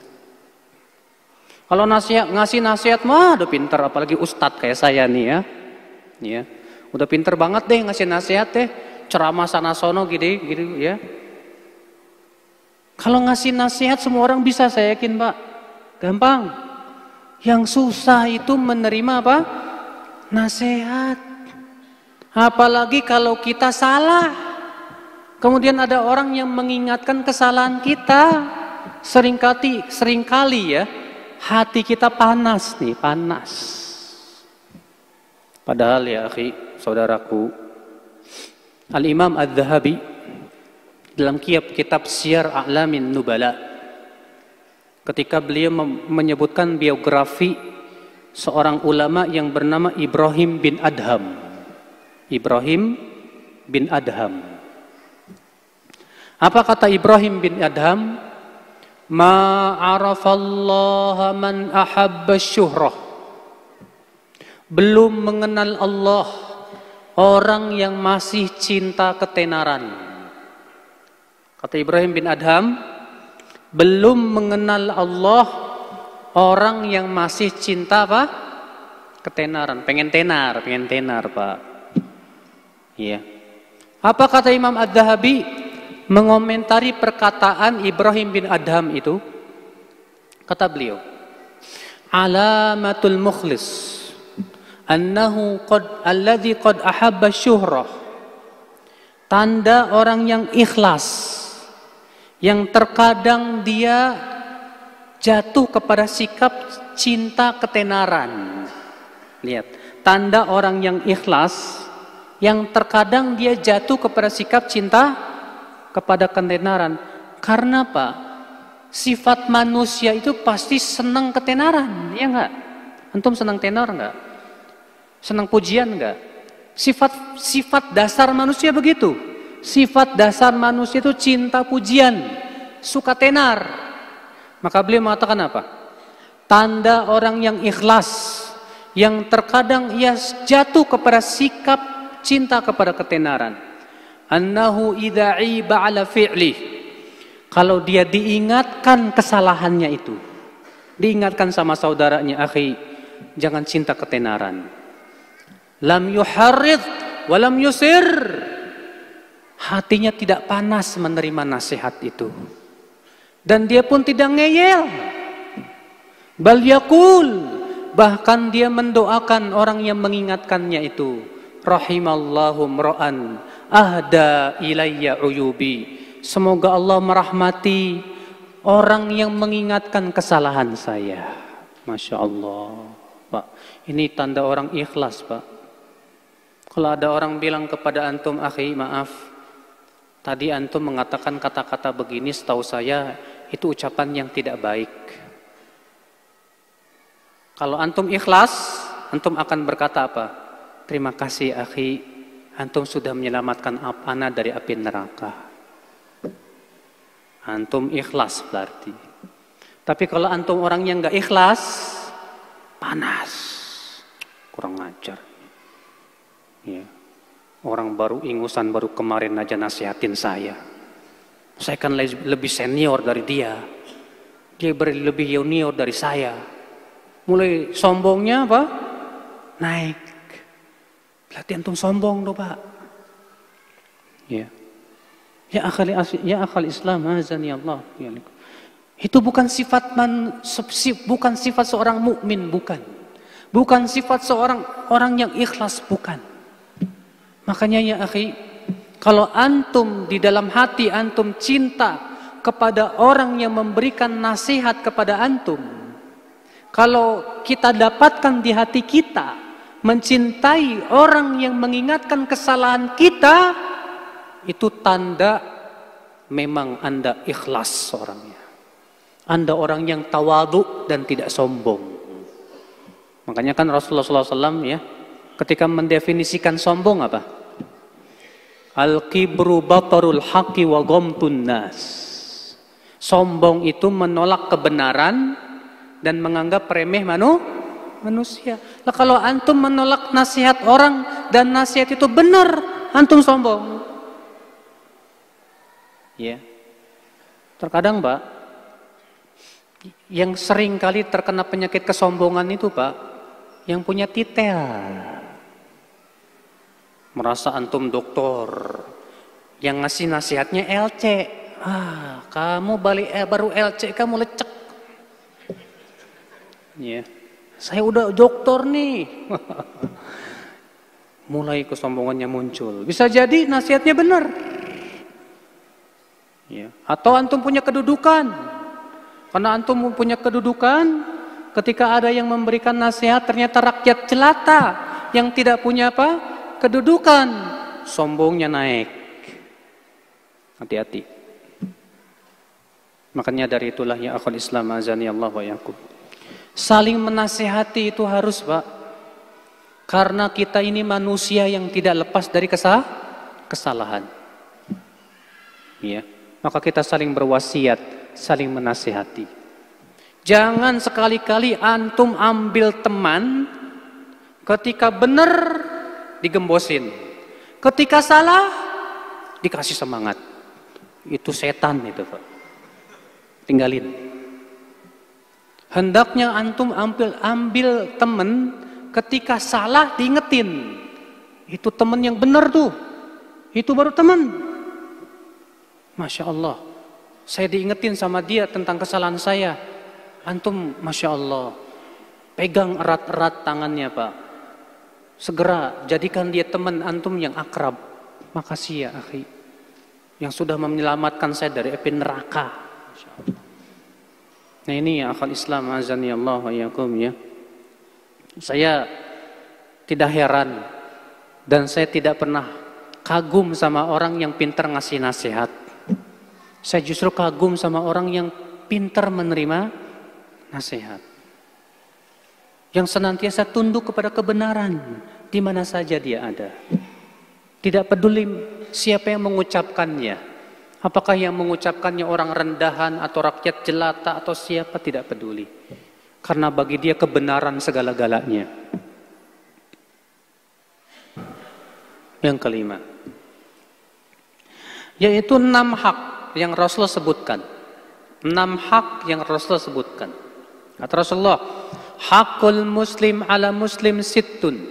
Kalau ngasih nasihat mah udah pintar, apalagi ustadz kayak saya nih ya. Ya. Udah pintar banget deh ngasih nasihat deh, ceramah sana sono gitu ya. Kalau ngasih nasihat semua orang bisa, saya yakin, Pak. Gampang. Yang susah itu menerima apa? Nasihat. Apalagi kalau kita salah. Kemudian ada orang yang mengingatkan kesalahan kita. Seringkali ya, hati kita panas nih, panas. Padahal ya akhi, saudaraku, Al-Imam Adz-Dzahabi dalam kitab Syiar A'lamin Nubala, ketika beliau menyebutkan biografi seorang ulama yang bernama Ibrahim bin Adham. Ibrahim bin Adham. Apa kata Ibrahim bin Adham? Ma'arafallaha man ahabba syuhrah. Belum mengenal Allah orang yang masih cinta ketenaran. Kata Ibrahim bin Adham, belum mengenal Allah, orang yang masih cinta apa? Ketenaran, pengen tenar Pak. Iya. Apa kata Imam Ad-Dhahabi mengomentari perkataan Ibrahim bin Adham itu? Kata beliau, alamatul mukhlis annahu alladhi qad ahabba syuhrah. Tanda orang yang ikhlas, yang terkadang dia jatuh kepada sikap cinta ketenaran. Lihat, tanda orang yang ikhlas, yang terkadang dia jatuh kepada sikap cinta kepada ketenaran. Karena apa? Sifat manusia itu pasti senang ketenaran, ya enggak? Antum senang tenar enggak? Senang pujian enggak? Sifat dasar manusia begitu. Sifat dasar manusia itu cinta pujian, suka tenar. Maka beliau mengatakan apa? Tanda orang yang ikhlas, yang terkadang ia jatuh kepada sikap cinta kepada ketenaran. Annahu idza iba ala fi'li. Kalau dia diingatkan kesalahannya itu, diingatkan sama saudaranya, akhi, jangan cinta ketenaran. Lam yuharrid wa lam yusir. Hatinya tidak panas menerima nasihat itu. Dan dia pun tidak ngeyel. Bal yaqul, bahkan dia mendoakan orang yang mengingatkannya itu. Rahimallahu mra'an ahda ilayya uyubi. Semoga Allah merahmati orang yang mengingatkan kesalahan saya. Masya Allah, Pak. Ini tanda orang ikhlas, Pak. Kalau ada orang bilang kepada antum, akhi, maaf, tadi antum mengatakan kata-kata begini, setahu saya itu ucapan yang tidak baik. Kalau antum ikhlas, antum akan berkata apa? Terima kasih, akhi, antum sudah menyelamatkan ana dari api neraka. Antum ikhlas berarti. Tapi kalau antum orang yang gak ikhlas, panas, kurang ajar. Ya. Orang baru ingusan, baru kemarin aja nasihatin saya. Saya kan lebih senior dari dia. Dia lebih junior dari saya. Mulai sombongnya apa? Naik. Berarti antum sombong loh, Pak. Ya. Ya akhal Islam, azani Allah. Itu bukan sifat bukan sifat seorang mukmin, bukan. Bukan sifat seorang orang yang ikhlas, bukan. Makanya ya akhi, kalau antum di dalam hati antum cinta kepada orang yang memberikan nasihat kepada antum, kalau kita dapatkan di hati kita mencintai orang yang mengingatkan kesalahan kita, itu tanda memang Anda ikhlas orangnya. Anda orang yang tawadhu dan tidak sombong. Makanya kan Rasulullah SAW ya, ketika mendefinisikan sombong apa? Al-kibru batarul haqqi wa ghamtun nas. Sombong itu menolak kebenaran dan menganggap remeh manusia. Lah kalau antum menolak nasihat orang dan nasihat itu benar, antum sombong. Ya. Terkadang, Pak, yang sering kali terkena penyakit kesombongan itu, Pak, yang punya titel. Merasa antum doktor. Yang ngasih nasihatnya LC. Kamu baru LC kamu lecek. Ya. Saya udah doktor nih. Mulai kesombongannya muncul. Bisa jadi nasihatnya benar. Ya. Atau antum punya kedudukan. Karena antum punya kedudukan, ketika ada yang memberikan nasihat ternyata rakyat jelata yang tidak punya apa? Kedudukan, sombongnya naik. Hati-hati. Makanya dari itulah ya akhul Islam azani Allah wa yakum. Saling menasihati itu harus, Pak. Karena kita ini manusia yang tidak lepas dari kesalahan. Ya. Maka kita saling berwasiat, saling menasihati. Jangan sekali-kali antum ambil teman ketika benar digembosin, ketika salah dikasih semangat. Itu setan itu, Pak. tinggalin. Hendaknya antum ambil teman ketika salah diingetin. Itu teman yang benar tuh. Itu baru teman. Masya Allah. Saya diingetin sama dia tentang kesalahan saya. Antum Masya Allah. Pegang erat-erat tangannya Pak. Segera jadikan dia teman antum yang akrab. Makasih ya akhi. Yang sudah menyelamatkan saya dari api neraka. Masya Allah. Nah ini ya akal Islam azani Allah wa yakum ya. Saya tidak heran dan saya tidak pernah kagum sama orang yang pintar ngasih nasihat. Saya justru kagum sama orang yang pintar menerima nasihat. Yang senantiasa tunduk kepada kebenaran di mana saja dia ada. Tidak peduli siapa yang mengucapkannya. Apakah yang mengucapkannya orang rendahan atau rakyat jelata atau siapa, tidak peduli. Karena bagi dia kebenaran segala-galanya. Yang kelima, yaitu 6 hak yang Rasulullah sebutkan. 6 hak yang Rasulullah sebutkan. Kata Rasulullah, hakul muslim ala muslim sittun.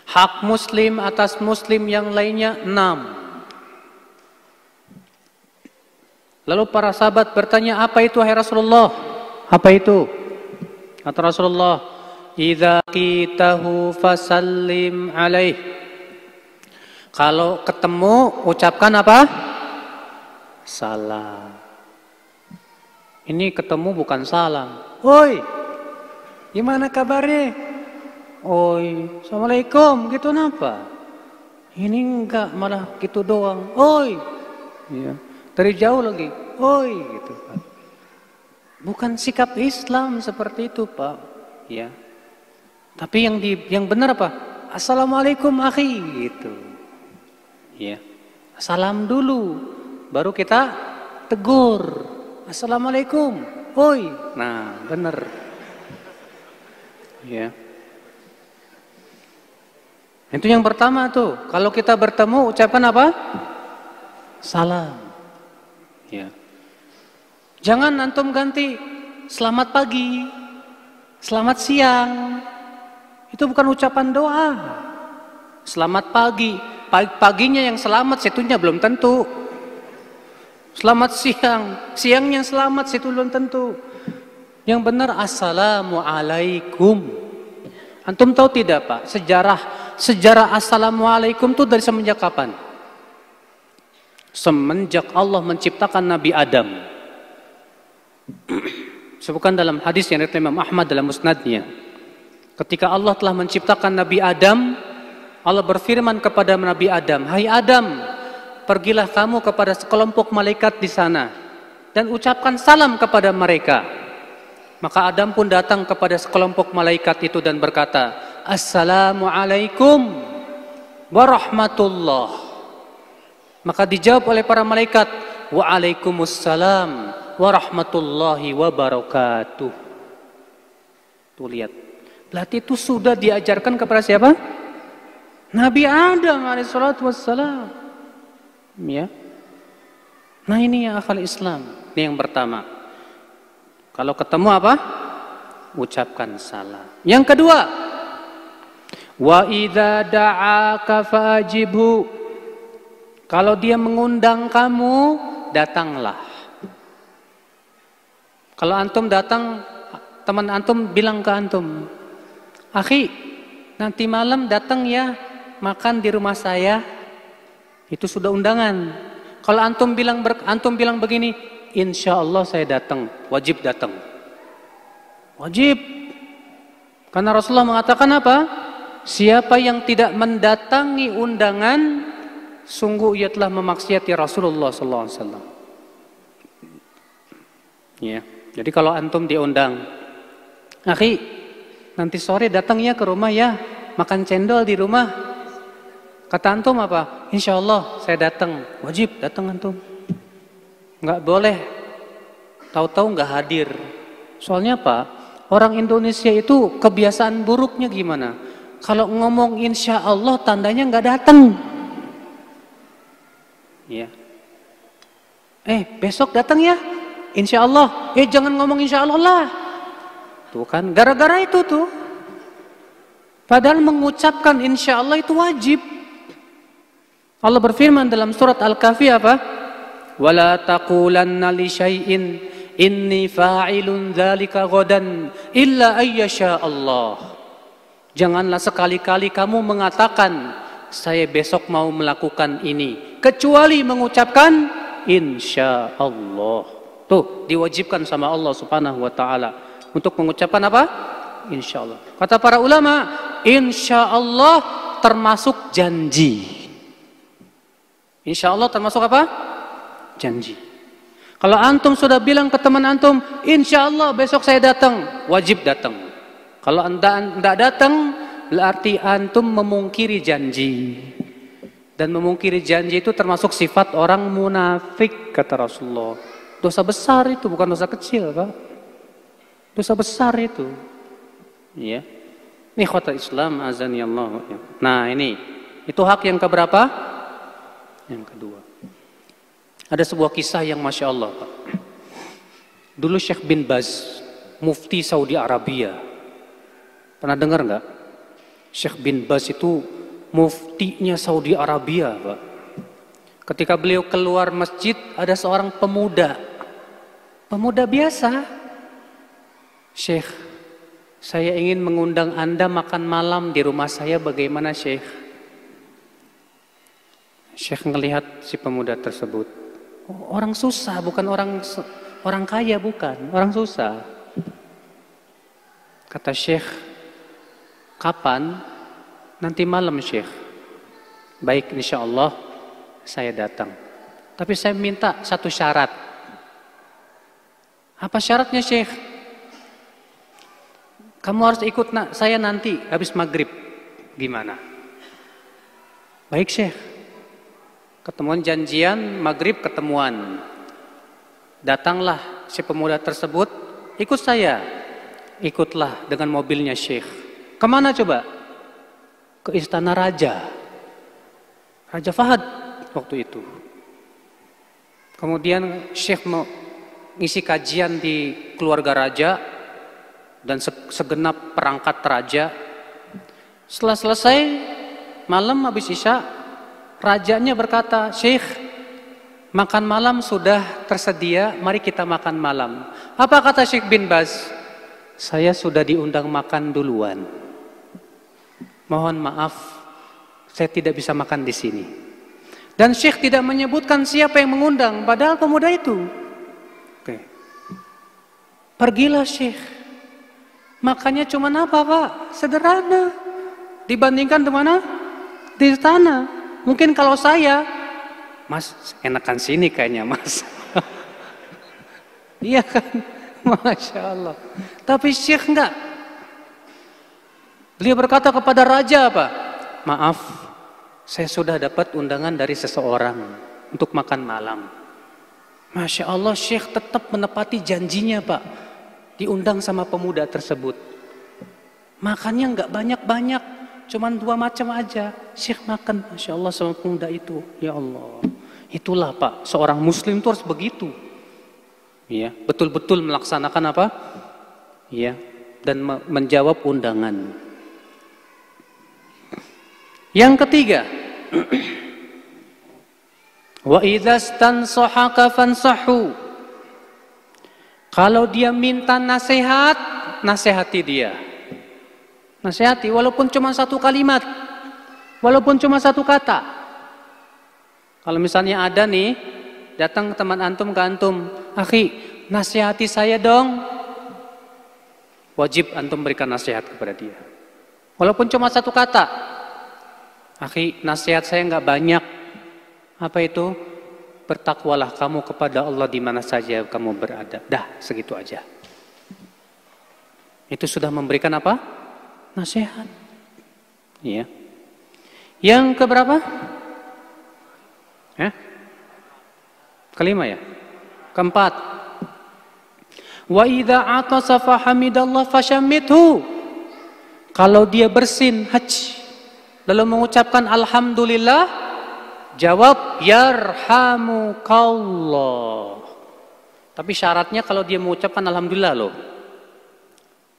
Hak muslim atas muslim yang lainnya 6. Lalu para sahabat bertanya, apa itu wahai Rasulullah? Apa itu? Kata Rasulullah, idza qitahu fasallim alaih. Kalau ketemu ucapkan apa? Salam. Ini ketemu bukan salam. Oi, gimana kabarnya? Oi, assalamualaikum, gitu napa? Ini enggak, malah gitu doang. Oi, ya. Dari jauh lagi, oi, gitu Pak. Bukan sikap Islam seperti itu Pak, ya. Tapi yang benar apa? Assalamualaikum akhi, gitu. Ya, salam dulu, baru kita tegur. Assalamualaikum, oi. Nah, benar. Ya. Itu yang pertama tuh. Kalau kita bertemu ucapkan apa? Salam. Ya. Jangan antum ganti selamat pagi, selamat siang. Itu bukan ucapan doa. Selamat pagi, paginya yang selamat, situnya belum tentu. Selamat siang, siangnya selamat, situ belum tentu. Yang benar assalamualaikum. Antum tahu tidak Pak, sejarah assalamualaikum itu dari semenjak kapan? Semenjak Allah menciptakan Nabi Adam. Sebutkan dalam hadis yang diriwayatkan Imam Ahmad dalam musnadnya. Ketika Allah telah menciptakan Nabi Adam, Allah berfirman kepada Nabi Adam, hai Adam, pergilah kamu kepada sekelompok malaikat di sana dan ucapkan salam kepada mereka. Maka Adam pun datang kepada sekelompok malaikat itu dan berkata, Assalamualaikum warahmatullah. Maka dijawab oleh para malaikat, Waalaikumsalam warahmatullahi wabarakatuh. Tuh lihat. Berarti itu sudah diajarkan kepada siapa? Nabi Adam alaihissalatu wassalam. Ya. Nah ini yang akal Islam. Ini yang pertama. Kalau ketemu apa? Ucapkan salam. Yang kedua, wa idza da'aka fa'ajibhu. Kalau dia mengundang kamu, datanglah. Kalau antum datang, teman antum bilang ke antum, akhi, nanti malam datang ya, makan di rumah saya. Itu sudah undangan. Kalau antum bilang begini, insya Allah saya datang, wajib datang. Wajib. Karena Rasulullah mengatakan apa? Siapa yang tidak mendatangi undangan, sungguh ia telah memaksiati Rasulullah SAW. Ya, jadi kalau antum diundang, akhi, nanti sore datang ya ke rumah ya, makan cendol di rumah. Kata antum apa? Insya Allah saya datang, wajib datang antum. Nggak boleh tahu-tahu nggak hadir. Soalnya apa? Orang Indonesia itu kebiasaan buruknya gimana? Kalau ngomong insya Allah tandanya nggak datang. Ya. Besok datang ya? insya Allah. Jangan ngomong insya Allah lah. Tuh kan, gara-gara itu tuh. Padahal mengucapkan insya Allah itu wajib. Allah berfirman dalam surat Al-Kahfi apa? Wala taqulanna li syai'in inni fa'ilun dzalika ghadan illa ayyasha Allah. Janganlah sekali-kali kamu mengatakan saya besok mau melakukan ini kecuali mengucapkan insya Allah. Tuh diwajibkan sama Allah Subhanahu wa taala untuk mengucapkan apa? Insya Allah. Kata para ulama, insya Allah termasuk janji. Insya Allah termasuk apa? Janji. Kalau antum sudah bilang ke teman antum, insya Allah besok saya datang, wajib datang. Kalau anda tidak datang, berarti antum memungkiri janji. Dan memungkiri janji itu termasuk sifat orang munafik, kata Rasulullah. Dosa besar itu, bukan dosa kecil, Pak. Dosa besar itu. Ya. Ini khotbah Islam azani Allah. Nah, ini. Itu hak yang keberapa? Yang kedua. Ada sebuah kisah yang Masya Allah, Pak. Dulu Syekh bin Baz, mufti Saudi Arabia. Pernah dengar nggak? Syekh bin Baz itu muftinya Saudi Arabia, Pak. Ketika beliau keluar masjid, ada seorang pemuda. Pemuda biasa. Syekh, saya ingin mengundang Anda makan malam di rumah saya, bagaimana Syekh? Syekh ngelihat si pemuda tersebut. Orang susah, bukan orang kaya, bukan orang susah. Kata Syekh, kapan? Nanti malam Syekh. Baik, insya Allah saya datang. Tapi saya minta satu syarat. Apa syaratnya Syekh? Kamu harus ikut saya nanti habis maghrib. Gimana? Baik Syekh. Ketemuan janjian, maghrib ketemuan. Datanglah si pemuda tersebut, ikut saya. Ikutlah dengan mobilnya Syekh. Kemana coba? Ke istana raja. Raja Fahad waktu itu. Kemudian Syekh mengisi kajian di keluarga raja dan segenap perangkat raja. Setelah selesai malam habis isya, rajanya berkata, Syekh, makan malam sudah tersedia, mari kita makan malam. Apa kata Syekh bin Baz? Saya sudah diundang makan duluan. Mohon maaf, saya tidak bisa makan di sini. Dan Syekh tidak menyebutkan siapa yang mengundang, padahal pemuda itu. Oke. Pergilah Syekh. Makannya cuma apa Pak? Sederhana. Dibandingkan di mana? Di istana. Mungkin kalau saya, Mas, enakan sini kayaknya Mas. Iya kan? Masya Allah. Tapi Syekh enggak. Beliau berkata kepada raja apa? Maaf, saya sudah dapat undangan dari seseorang untuk makan malam. Masya Allah, Syekh tetap menepati janjinya Pak. Diundang sama pemuda tersebut. Makannya enggak banyak-banyak. Cuman 2 macam aja. Syekh makan, Masya Allah, sama pemuda itu. Ya Allah. Itulah Pak, seorang muslim itu harus begitu. Ya, betul-betul melaksanakan apa? Ya, dan menjawab undangan. Yang ketiga. Wa idza stansahaka fansahu. Kalau dia minta nasihat, nasihati dia. Nasihati walaupun cuma satu kalimat, walaupun cuma satu kata. Kalau misalnya ada nih, datang teman antum ke antum, akhi, nasihati saya dong. Wajib antum berikan nasihat kepada dia. Walaupun cuma satu kata. Akhi, nasihat saya nggak banyak. Apa itu? Bertakwalah kamu kepada Allah di mana saja kamu berada. Dah, segitu aja. Itu sudah memberikan apa? Nasihat. Iya. Yang keberapa? Kelima ya? Keempat. Wa idza atasa fahamidallah fashammithu. Kalau dia bersin haji lalu mengucapkan alhamdulillah, jawab yarhamukallah. Tapi syaratnya kalau dia mengucapkan alhamdulillah loh.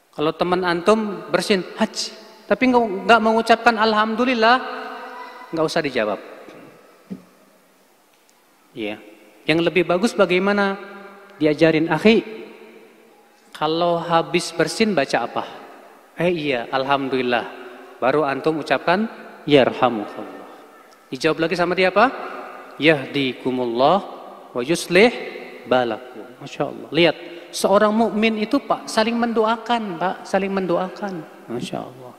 Kalau teman antum bersin haji, tapi nggak mengucapkan alhamdulillah, nggak usah dijawab. Ya, yang lebih bagus bagaimana? Diajarin, akhi, kalau habis bersin baca apa? Iya, alhamdulillah. Baru antum ucapkan yarhamukallah. Dijawab lagi sama dia apa? Yahdikumullah wa yuslih balakum. Masya Allah. Lihat, seorang mukmin itu Pak saling mendoakan, Pak, saling mendoakan. Masya Allah.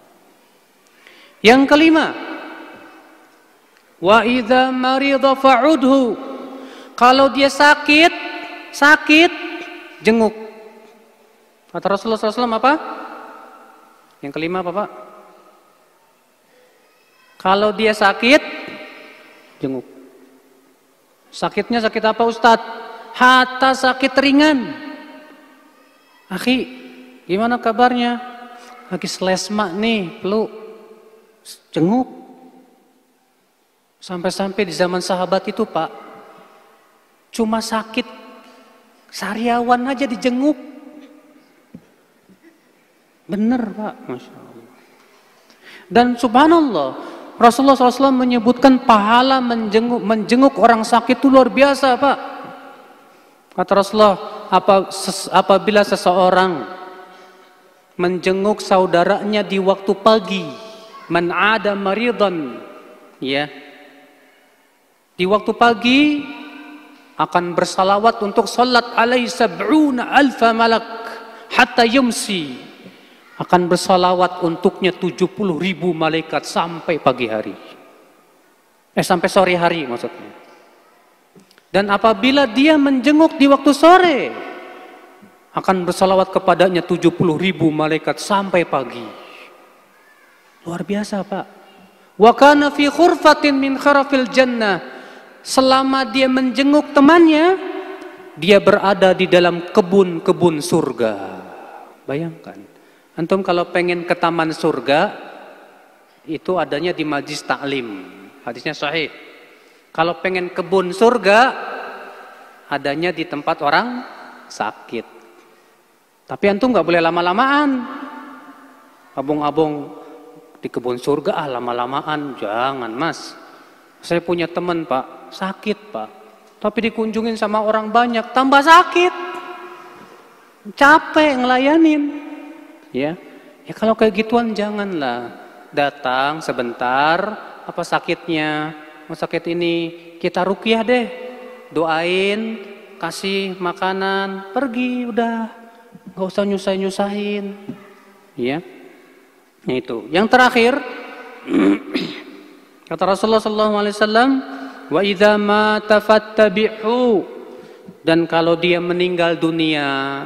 Yang kelima, wa idza marida fa'udhu. Kalau dia sakit, jenguk. Kata Rasulullah SAW apa? Yang kelima apa, Pak? Kalau dia sakit, jenguk. Sakitnya sakit apa, Ustadz? Hatta sakit ringan. Akhi, gimana kabarnya? Lagi selesma nih, peluk. Jenguk. Sampai-sampai di zaman sahabat itu, Pak, cuma sakit sariawan aja dijenguk. Bener, Pak, Masya Allah. Dan subhanallah, Rasulullah SAW menyebutkan pahala menjenguk orang sakit itu luar biasa, Pak. Kata Rasulullah, apabila seseorang menjenguk saudaranya di waktu pagi, man ada maridan, ya, di waktu pagi akan bersalawat untuk salat alaihi sab'una alfa malak hatta yumsi, akan bersalawat untuknya 70.000 malaikat sampai pagi hari, sampai sore hari maksudnya. Dan apabila dia menjenguk di waktu sore, akan bersalawat kepadanya 70.000 malaikat sampai pagi. Luar biasa, Pak. Wa kana fi khurfatin min kharafil jannah. Selama dia menjenguk temannya, dia berada di dalam kebun-kebun surga. Bayangkan, antum kalau pengen ke taman surga, itu adanya di majlis taklim. Hadisnya sahih. Kalau pengen kebun surga, adanya di tempat orang sakit. Tapi antum nggak boleh lama-lamaan. Abong-abong di kebun surga, lama-lamaan. Jangan, Mas. Saya punya teman, Pak, sakit, Pak. Tapi dikunjungin sama orang banyak, tambah sakit. Capek ngelayanin. Ya kalau kayak gituan janganlah. Datang sebentar, apa sakitnya? Mau sakit ini, kita ruqyah deh. Doain, kasih makanan, pergi udah. Gak usah nyusahin. Ya. Itu. Yang terakhir, kata Rasulullah SAW, wa idza mata fattabi'u, dan kalau dia meninggal dunia,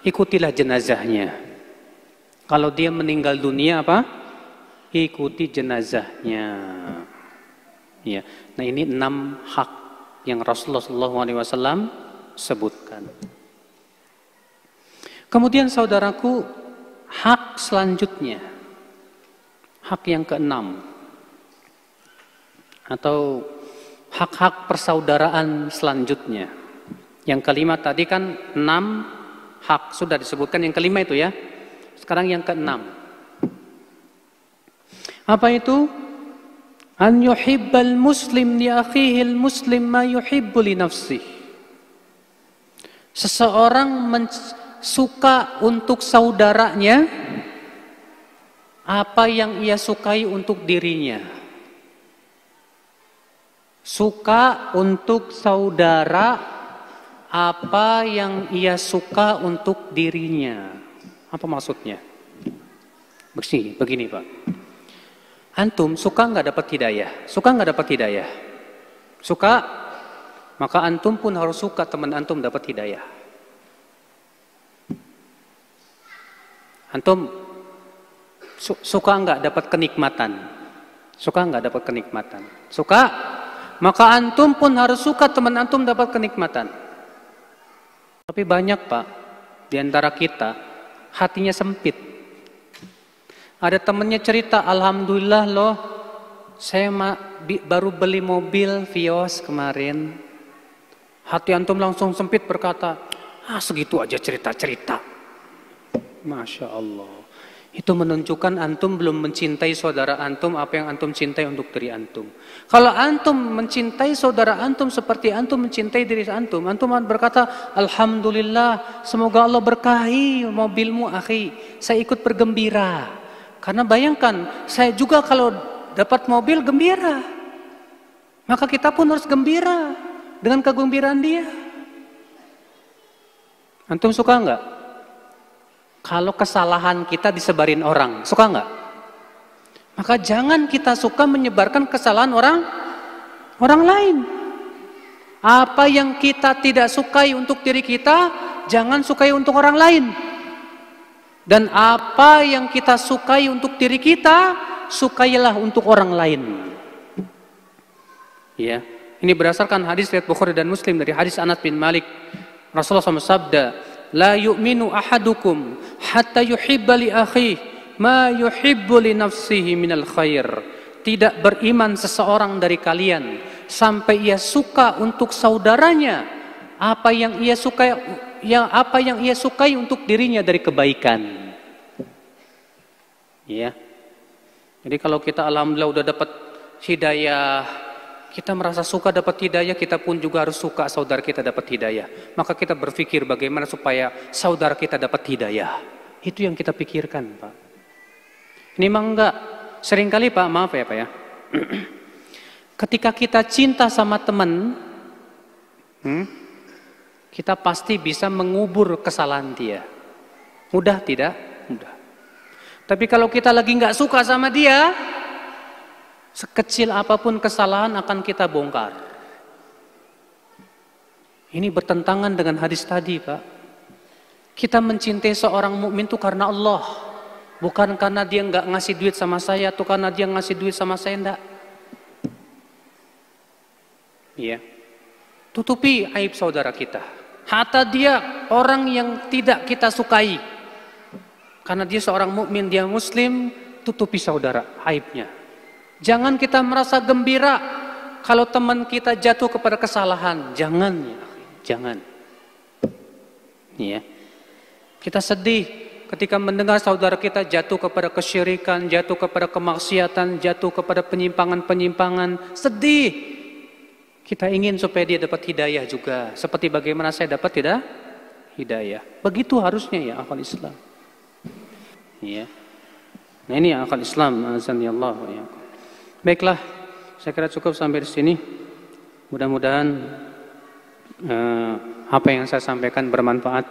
ikutilah jenazahnya. Kalau dia meninggal dunia apa? Ikuti jenazahnya. Ya. Nah, ini 6 hak yang Rasulullah SAW sebutkan. Kemudian saudaraku, hak selanjutnya, hak yang ke-6, atau hak-hak persaudaraan selanjutnya. Yang kelima tadi kan 6 hak sudah disebutkan, yang kelima itu ya. Sekarang yang ke-6. Apa itu? An yuhibbal muslim li akhihil muslim ma yuhibbu li nafsih. Seseorang suka untuk saudaranya apa yang ia sukai untuk dirinya. Suka untuk saudara apa yang ia suka untuk dirinya. Apa maksudnya? Begini, Pak. Antum suka nggak dapat hidayah? Suka nggak dapat hidayah? Suka, maka antum pun harus suka teman antum dapat hidayah. Antum suka nggak dapat kenikmatan? Suka nggak dapat kenikmatan? Suka, maka antum pun harus suka teman antum dapat kenikmatan. Tapi banyak, Pak, di antara kita hatinya sempit. Ada temennya cerita, alhamdulillah loh, saya baru beli mobil Vios kemarin. Hati antum langsung sempit berkata, Segitu aja cerita-cerita. Masya Allah. Itu menunjukkan antum belum mencintai saudara antum apa yang antum cintai untuk diri antum. Kalau antum mencintai saudara antum seperti antum mencintai diri antum berkata, Alhamdulillah, semoga Allah berkahi mobilmu akhi. Saya ikut bergembira. Karena bayangkan, saya juga kalau dapat mobil gembira. Maka kita pun harus gembira dengan kegembiraan dia. Antum suka enggak? Kalau kesalahan kita disebarin orang, suka nggak? Maka jangan kita suka menyebarkan kesalahan orang lain. Apa yang kita tidak sukai untuk diri kita, jangan sukai untuk orang lain. Dan apa yang kita sukai untuk diri kita, sukailah untuk orang lain. Ya, ini berdasarkan hadis riwayat Bukhari dan Muslim dari hadis Anas bin Malik. Rasulullah SAW sabda, la yu'minu ahadukum hatta yuhibba li akhihi ma yuhibbu li nafsihi minal khair. Tidak beriman seseorang dari kalian sampai ia suka untuk saudaranya apa yang ia sukai untuk dirinya dari kebaikan. Ya. Jadi kalau kita alhamdulillah udah dapat hidayah, kita merasa suka dapat hidayah, kita pun juga harus suka saudara kita dapat hidayah. Maka kita berpikir bagaimana supaya saudara kita dapat hidayah. Itu yang kita pikirkan, Pak. Ini memang enggak. Seringkali, Pak, maaf ya, Pak ya. Ketika kita cinta sama teman, kita pasti bisa mengubur kesalahan dia. Mudah tidak? Mudah. Tapi kalau kita lagi enggak suka sama dia, sekecil apapun kesalahan akan kita bongkar. Ini bertentangan dengan hadis tadi, Pak. Kita mencintai seorang mukmin itu karena Allah, bukan karena dia nggak ngasih duit sama saya atau karena dia ngasih duit sama saya, enggak. Ya. Tutupi aib saudara kita. Hatta dia orang yang tidak kita sukai, karena dia seorang mukmin, dia muslim, tutupi saudara aibnya. Jangan kita merasa gembira kalau teman kita jatuh kepada kesalahan. Jangan, ya, jangan. Ya. Kita sedih ketika mendengar saudara kita jatuh kepada kesyirikan, jatuh kepada kemaksiatan, jatuh kepada penyimpangan-penyimpangan. Sedih. Kita ingin supaya dia dapat hidayah juga. Seperti bagaimana saya dapat hidayah. Begitu harusnya ya akal Islam. Ya. Nah ini akal Islam. Azanillah wa iyyakum. Baiklah, saya kira cukup sampai di sini. Mudah-mudahan apa yang saya sampaikan bermanfaat